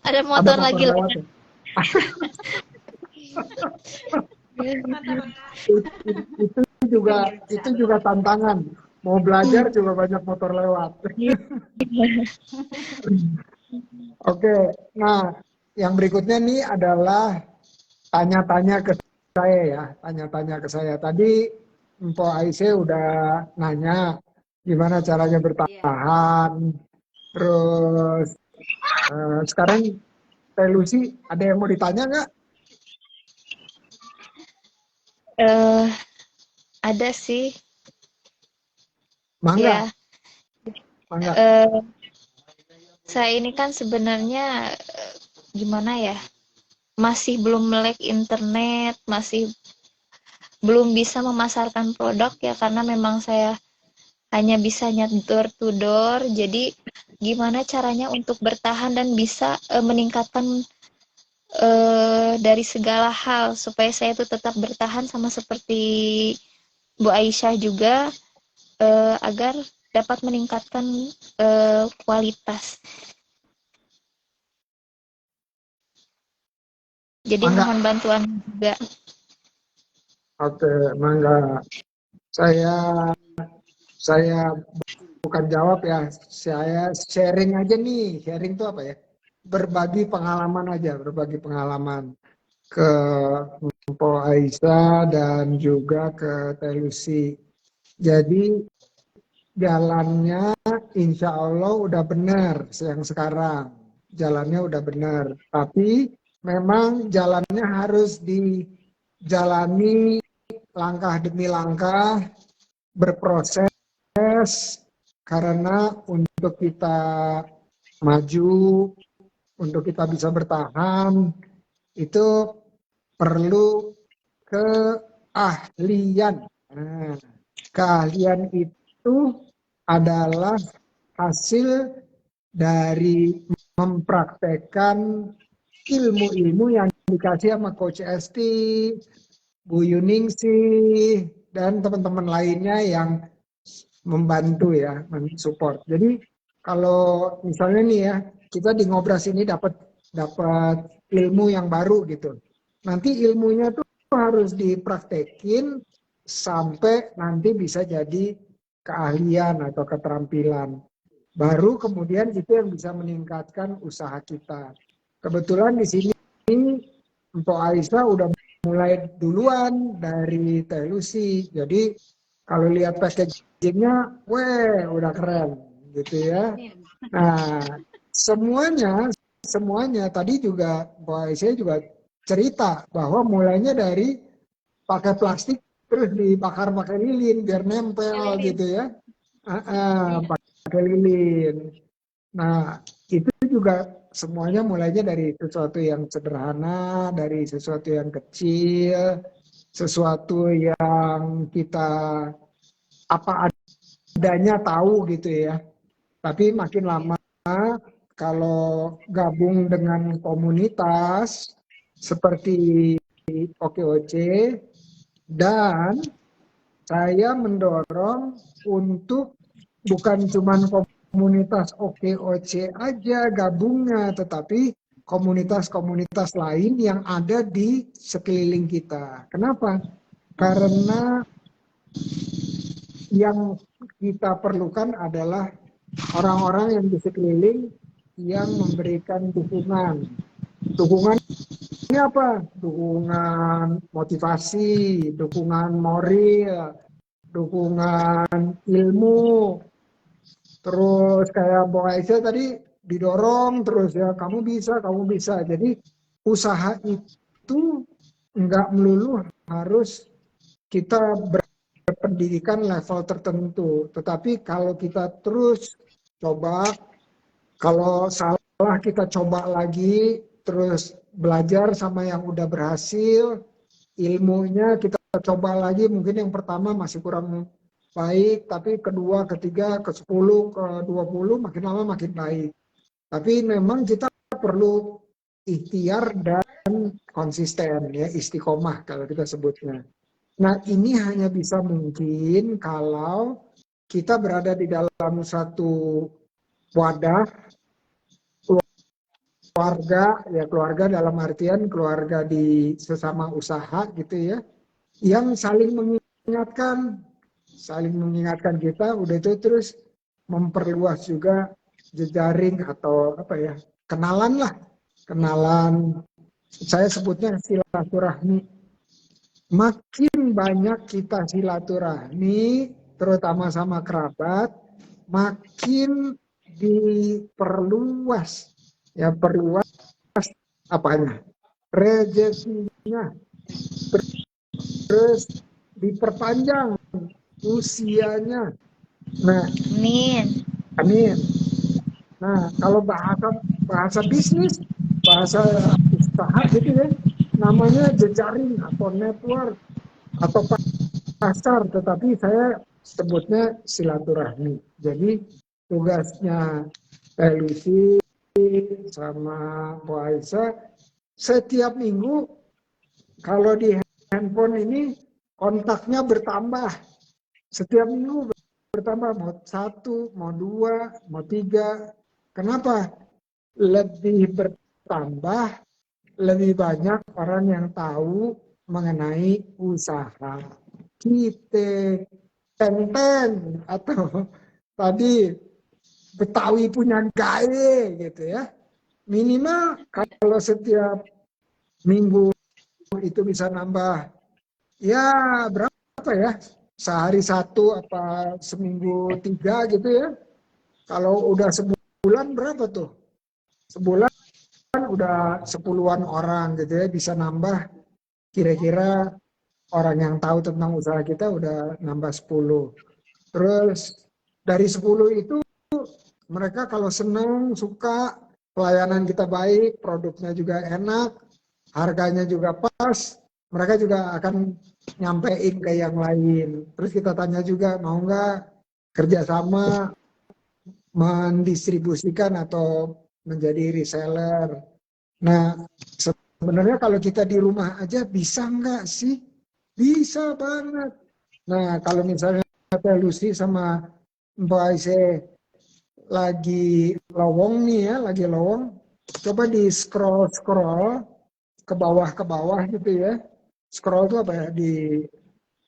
Ada motor lagi lewat ya? itu juga tantangan. Mau belajar juga banyak motor lewat. Oke, nah yang berikutnya nih adalah tanya-tanya ke saya ya, tanya-tanya ke saya. Tadi Mpok Aisyah udah nanya gimana caranya bertahan. Terus sekarang Telusi ada yang mau ditanya nggak? Ada sih. Mangga. Ya. Mangga. Saya ini kan sebenarnya gimana ya? Masih belum melek internet, masih belum bisa memasarkan produk ya karena memang saya hanya bisa door to door. Jadi gimana caranya untuk bertahan dan bisa meningkatkan dari segala hal supaya saya itu tetap bertahan sama seperti Bu Aisyah juga agar dapat meningkatkan kualitas. Jadi Mangga. mohon bantuan juga. Oke, Mangga. Saya bukan jawab ya, saya sharing aja nih. Sharing itu apa ya? Berbagi pengalaman aja, berbagi pengalaman ke Mpok Aisyah dan juga ke Telusi. Jadi jalannya insya Allah udah benar yang sekarang. Jalannya udah benar. Tapi memang jalannya harus dijalani langkah demi langkah, berproses, karena untuk kita maju, untuk kita bisa bertahan itu perlu keahlian. Nah, keahlian itu adalah hasil dari mempraktekkan ilmu-ilmu yang dikasih sama Coach Esti, Bu Yuningsih, dan teman-teman lainnya yang membantu ya, mensupport. Jadi kalau misalnya nih ya, kita di Ngobras ini dapat dapat ilmu yang baru gitu. Nanti ilmunya tuh harus dipraktekin sampai nanti bisa jadi keahlian atau keterampilan. Baru kemudian itu yang bisa meningkatkan usaha kita. Kebetulan di sini Mpok Aisyah udah mulai duluan dari Teh Lucy. Jadi kalau lihat packagingnya, weh udah keren gitu ya. Nah semuanya tadi juga Mpok Aisyah juga cerita bahwa mulainya dari pakai plastik terus dibakar pakai lilin biar nempel gitu ya. Pakai lilin. Nah, itu juga semuanya mulainya dari sesuatu yang sederhana, dari sesuatu yang kecil, sesuatu yang kita apa adanya tahu gitu ya. Tapi makin lama kalau gabung dengan komunitas seperti OKOC dan saya mendorong untuk bukan cuma komunitas OKOC aja gabungnya, tetapi komunitas-komunitas lain yang ada di sekeliling kita. Kenapa? Karena yang kita perlukan adalah orang-orang yang di sekeliling yang memberikan dukungan. Dukungan ini apa? Dukungan motivasi, dukungan moral, dukungan ilmu. Terus kayak Mbak Aisyah tadi didorong terus ya, kamu bisa. Jadi usaha itu nggak melulu harus kita berpendidikan level tertentu. Tetapi kalau kita terus coba, kalau salah kita coba lagi, terus belajar sama yang udah berhasil, ilmunya kita coba lagi, mungkin yang pertama masih kurang baik, tapi kedua, ketiga, ke-10, ke-20 makin lama makin baik. Tapi memang kita perlu ikhtiar dan konsisten ya, istiqomah kalau kita sebutnya. Nah, ini hanya bisa mungkin kalau kita berada di dalam satu wadah keluarga dalam artian keluarga di sesama usaha gitu ya, yang saling mengingatkan kita, udah itu terus memperluas juga jejaring atau apa ya, kenalan, saya sebutnya silaturahmi. Makin banyak kita silaturahmi, terutama sama kerabat, makin diperluas, ya perluas apanya, rezekinya, terus diperpanjang usianya. Nah, amin. Nah, kalau bahasa bisnis, bahasa usaha gitu ya, namanya jejaring atau network atau pasar, tetapi saya sebutnya silaturahmi. Jadi tugasnya Lucy sama Bu Aisyah setiap minggu kalau di handphone ini kontaknya bertambah. Setiap minggu bertambah, mau 1, mau 2, mau 3. Kenapa? Lebih bertambah, lebih banyak orang yang tahu mengenai usaha kita. Teng-teng atau tadi Betawi punya gawe gitu ya. Minimal kalau setiap minggu itu bisa nambah ya berapa ya, sehari 1 apa seminggu 3 gitu ya. Kalau udah sebulan berapa tuh, sebulan udah 10-an orang gitu ya, bisa nambah kira-kira orang yang tahu tentang usaha kita udah nambah 10. Terus dari 10 itu mereka kalau seneng, suka, pelayanan kita baik, produknya juga enak, harganya juga pas, mereka juga akan nyampein ke yang lain. Terus kita tanya juga, mau nggak kerjasama mendistribusikan atau menjadi reseller. Nah, sebenarnya kalau kita di rumah aja bisa nggak sih? Bisa banget. Nah, kalau misalnya Teh Lucy sama Mbak Aise lagi lowong nih ya, lagi lowong, coba di scroll ke bawah gitu ya. Scroll itu apa ya?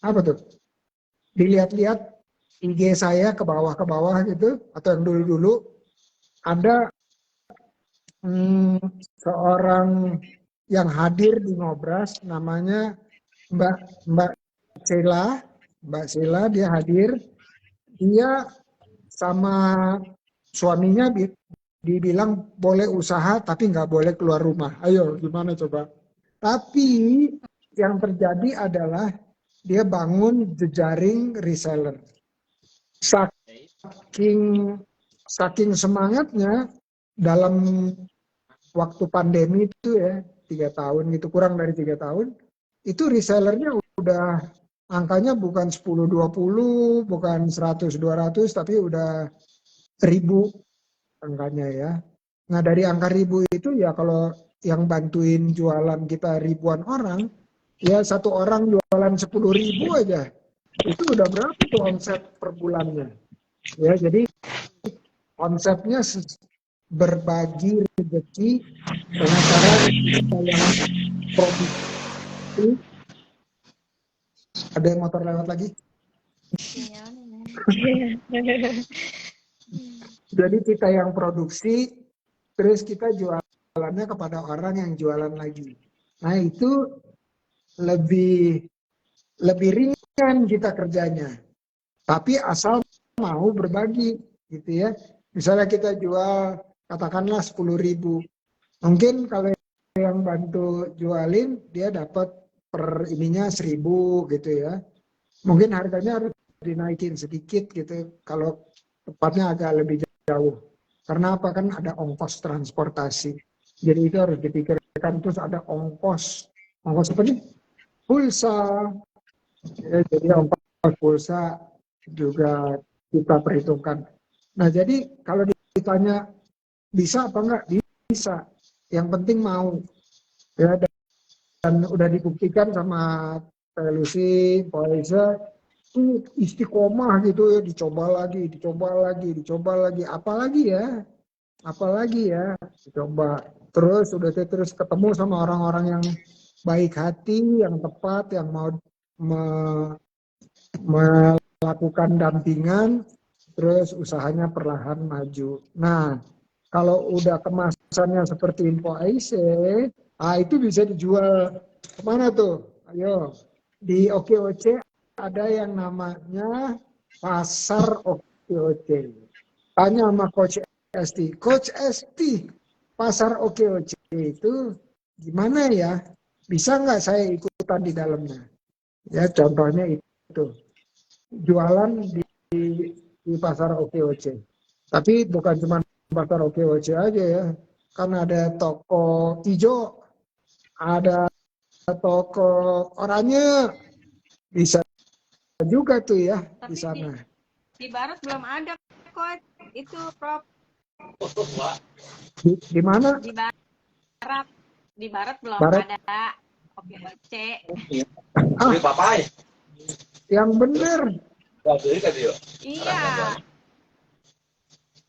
Apa tuh? Dilihat-lihat IG saya ke bawah gitu, atau yang dulu-dulu ada seorang yang hadir di Ngobras, namanya Mbak Mbak Sheila. Mbak Sheila dia hadir, dia sama suaminya dibilang boleh usaha tapi nggak boleh keluar rumah. Ayo gimana coba? Tapi yang terjadi adalah dia bangun jejaring reseller. Saking semangatnya dalam waktu pandemi itu ya 3 tahun gitu, kurang dari 3 tahun, itu resellernya udah angkanya bukan 10-20, bukan 100-200, tapi udah 1000 angkanya ya. Nah dari angka 1000 itu ya kalau yang bantuin jualan kita ribuan orang, ya satu orang jualan 10.000 aja, itu udah berapa tuh omset per bulannya. Ya jadi konsepnya berbagi rezeki dengan cara kita yang produksi. Ada yang motor lewat lagi? Jadi kita yang produksi, terus kita jualannya kepada orang yang jualan lagi. Nah itu lebih ringan kita kerjanya. Tapi asal mau berbagi gitu ya. Misalnya kita jual katakanlah 10.000. Mungkin kalau yang bantu jualin dia dapat per ininya 1.000 gitu ya. Mungkin harganya harus dinaikin sedikit gitu kalau tepatnya agak lebih jauh. Karena apa, kan ada ongkos transportasi. Jadi itu harus dipikirkan. Terus ada ongkos apa nih? Pulsa. Ya, jadi ongkos pulsa juga kita perhitungkan. Nah jadi kalau ditanya bisa apa enggak? Bisa. Yang penting mau. Ya, dan udah dibuktikan sama Lucy, Poisa, istiqomah gitu ya, dicoba lagi, apalagi ya, dicoba. Terus udah terus ketemu sama orang-orang yang baik hati, yang tepat, yang mau melakukan dampingan, terus usahanya perlahan maju. Nah, kalau udah kemasannya seperti Info Aise, itu bisa dijual kemana tuh? Ayo, di OKOC ada yang namanya pasar OKOC. Tanya sama Coach ST. Coach ST, pasar OKOC itu gimana ya? Bisa nggak saya ikutan di dalamnya? Ya contohnya itu. Jualan di pasar OKOC. Tapi bukan cuma pasar OKOC aja ya. Kan ada toko hijau, ada toko oranye, bisa juga tuh ya. Tapi di sana. Di barat belum ada, Coach. Itu Prof. Di mana? Di barat belum Barat? ada. Oke, Yang bener. Iya.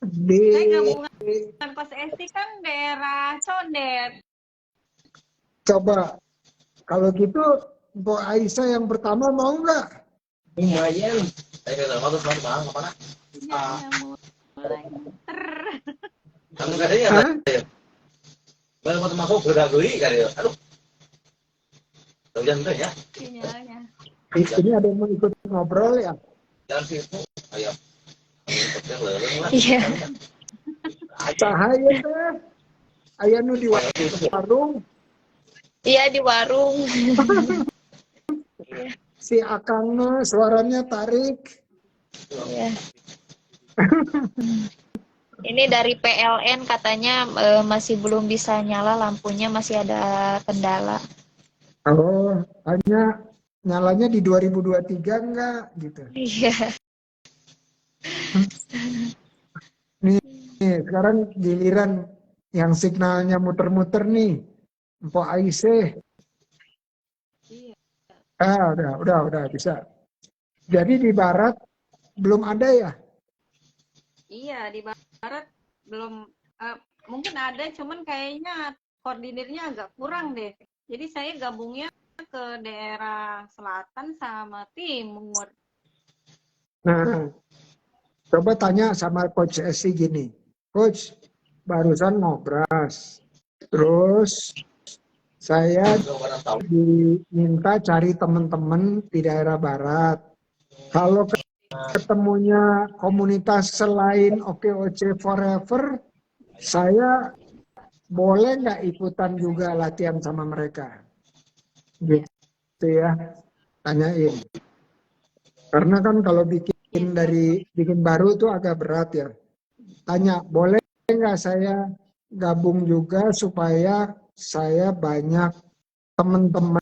Di Saya gabungan Kos Esti kan daerah Condet. Coba kalau gitu Mbak Aisyah yang pertama mau nggak? Lumayan. Saya kira mau tuh bang, apa nak? Mulai muter. Kamu katanya apa? Baru mau masuk beragui kali ya. Aduh. Tahu jangan ya? Sinyalnya. Ini ada yang mau ikut ngobrol ya? Jangan situ. Ayo. Iya. Cahaya teh. Aya nu di warung. Iya di warung. Si Akangna suaranya tarik. Iya. Ini dari PLN katanya masih belum bisa nyala lampunya, masih ada kendala. Oh, hanya nyalanya di 2023 enggak gitu. Iya. Nih, sekarang giliran yang signalnya muter-muter nih. Mpok Aisyah. Iya. Udah bisa. Jadi di barat belum ada ya? Iya, di barat belum mungkin ada, cuman kayaknya koordinirnya agak kurang deh. Jadi saya gabungnya ke daerah selatan sama timur. Nah, coba tanya sama Coach Esi gini. Coach, barusan ngobras. Terus saya diminta cari teman-teman di daerah barat. Kalau ketemunya komunitas selain OKOC Forever, saya boleh nggak ikutan juga latihan sama mereka? Iya. Gitu ya, tanyain. Karena kan kalau Iya, bikin baru itu agak berat ya. Tanya, boleh nggak saya gabung juga supaya saya banyak teman-teman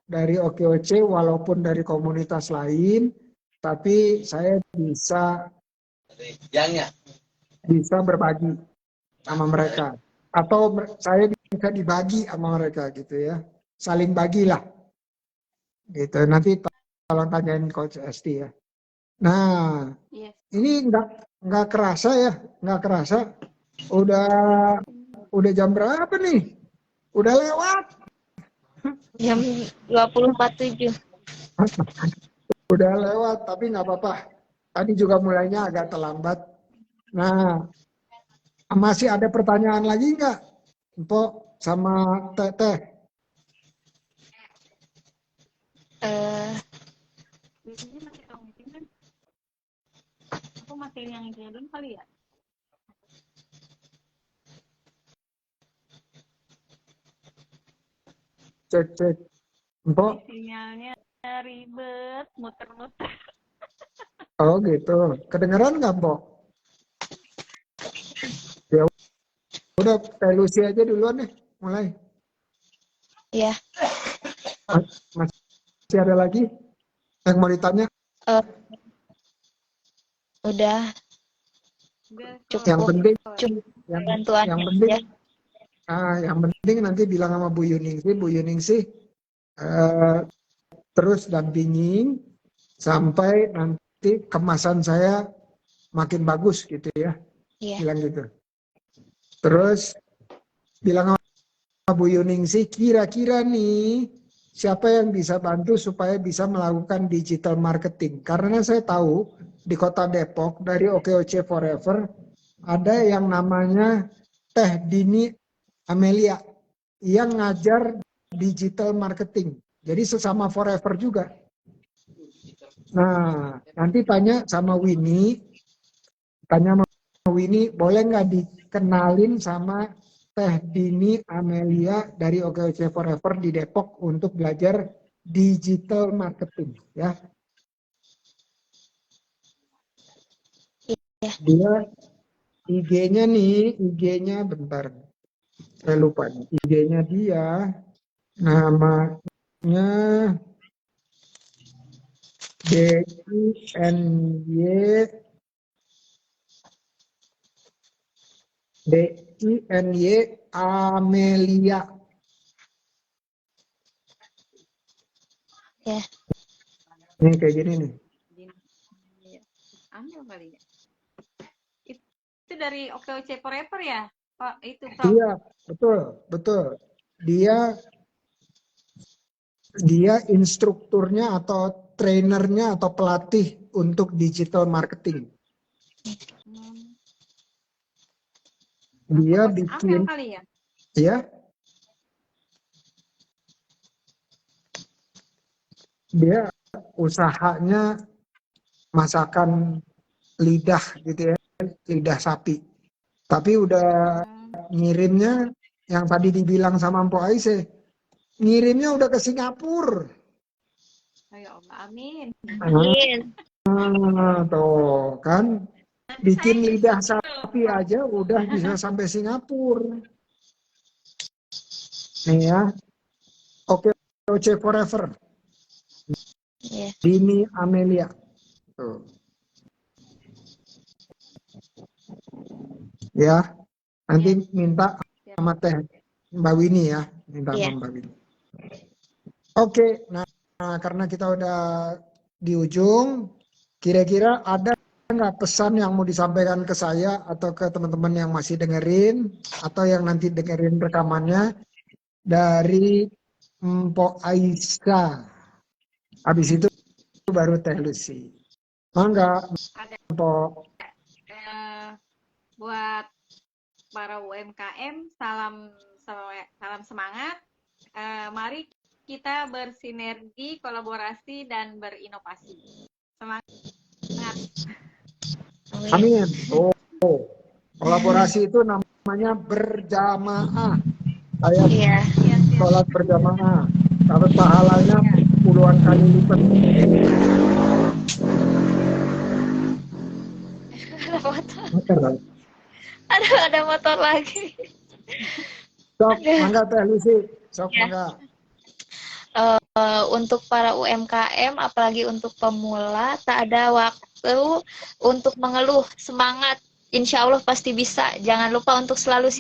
dari OKOC walaupun dari komunitas lain, tapi saya bisa berbagi sama mereka. Atau saya bisa dibagi sama mereka gitu ya. Saling bagilah. Gitu. Nanti tolong tanyain Coach Esti ya. Nah, iya. ini nggak kerasa ya, nggak kerasa. Udah jam berapa nih? Udah lewat. Jam 20.47. Udah lewat, tapi nggak apa-apa. Tadi juga mulainya agak terlambat. Nah, masih ada pertanyaan lagi nggak? Empok sama Teteh. Eh, Biasanya masih tahun meeting kan? Aku masih yang dulu kali ya? Cek. Empok. Sinyalnya ribet, muter-muter. Oh gitu. Kedengeran nggak, Empok? Ya udah, Teh Lucy aja duluan nih. Mulai. ya, Masih ada lagi yang mau ditanya? eh, udah Udah, Yang cukup penting, cukup yang bantuannya penting, aja. yang penting nanti bilang sama Bu Yuningsih, terus dampingin sampai nanti kemasan saya makin bagus gitu ya, Iya. bilang gitu. Terus bilang sama Bu Yuningsih, kira-kira nih siapa yang bisa bantu supaya bisa melakukan digital marketing. Karena saya tahu di kota Depok dari OKOC Forever ada yang namanya Teh Dini Amelia yang ngajar digital marketing. Jadi sesama Forever juga. Nah, nanti tanya sama Winnie, boleh nggak dikenalin sama Teh Dini Amelia dari OKOC Forever di Depok untuk belajar digital marketing, ya. Iya. Dia IG-nya bentar, saya lupa nih. IG-nya dia namanya DINY Amelia. Ya. Ini kayak gini nih. Ambil kali ya. Itu dari OKOC Forever ya, Pak? Itu Prof. Iya, betul. Dia instrukturnya atau trainernya atau pelatih untuk digital marketing. Dia Coach bikin, Amel kali ya? ya, dia usahanya masakan lidah gitu ya, lidah sapi. Tapi udah ngirimnya yang tadi dibilang sama Mpok Aisyah, ngirimnya udah ke Singapura. Ayo Allah, amin. Amin. Tuh kan. bikin saya lidah iseng sapi aja udah bisa sampai Singapura. Nih ya, oke OC Forever, Iya. Dini Amelia. Tuh. Ya, nanti minta sama Teh Mbak Winnie ya, minta Iya. sama Mbak Winnie. Oke, nah karena kita udah di ujung, kira-kira ada nggak pesan yang mau disampaikan ke saya atau ke teman-teman yang masih dengerin atau yang nanti dengerin rekamannya dari Mpok Aisyah. Habis itu baru Teh Lucy. Mangga, ada Mpok. buat para UMKM, salam semangat. Mari kita bersinergi, kolaborasi, dan berinovasi. Semangat. Amin. Oh, kolaborasi itu namanya berjamaah. Kayak Iya. sholat berjamaah. Dapat pahalanya puluhan kali lipat. Ada motor. Betul. Ada motor lagi. Sok, mangga Teh Lucy. Sok, Ya. mangga. Untuk para UMKM, apalagi untuk pemula, tak ada waktu untuk mengeluh. Semangat, insya Allah pasti bisa. Jangan lupa untuk selalu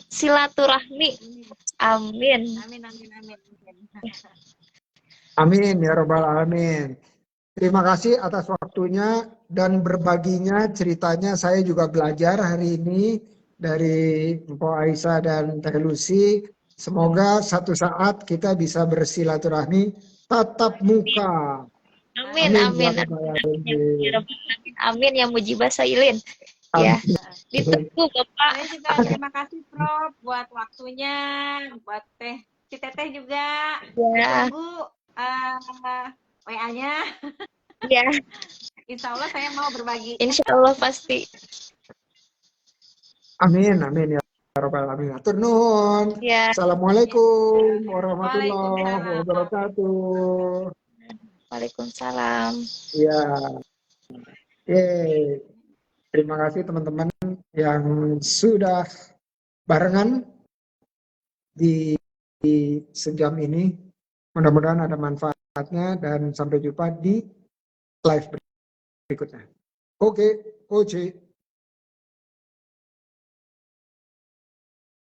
silaturahmi. Amin. Amin, amin, amin. Amin ya Rabbal Alamin. Terima kasih atas waktunya dan berbaginya ceritanya. Saya juga belajar hari ini dari Mpok Aisyah dan Teh Lucy. Semoga satu saat kita bisa bersilaturahmi tatap muka. Amin, Amin amin, ya Rabbal Alamin. amin ya mujibah sailin. Ya, ditunggu Bapak. Saya juga terima kasih Prof buat waktunya, buat si Teteh juga. Ya, Tunggu WA-nya. ya, Insya Allah saya mau berbagi. insya Allah pasti. Amin, amin ya Rabbal Alamin. Atur nuhun. Ya, Assalamualaikum warahmatullahi Waalaikumsalam. wabarakatuh. Waalaikumsalam. Ya, terima kasih teman-teman yang sudah barengan di sejam ini. Mudah-mudahan ada manfaatnya dan sampai jumpa di live berikutnya. Oke, Oce.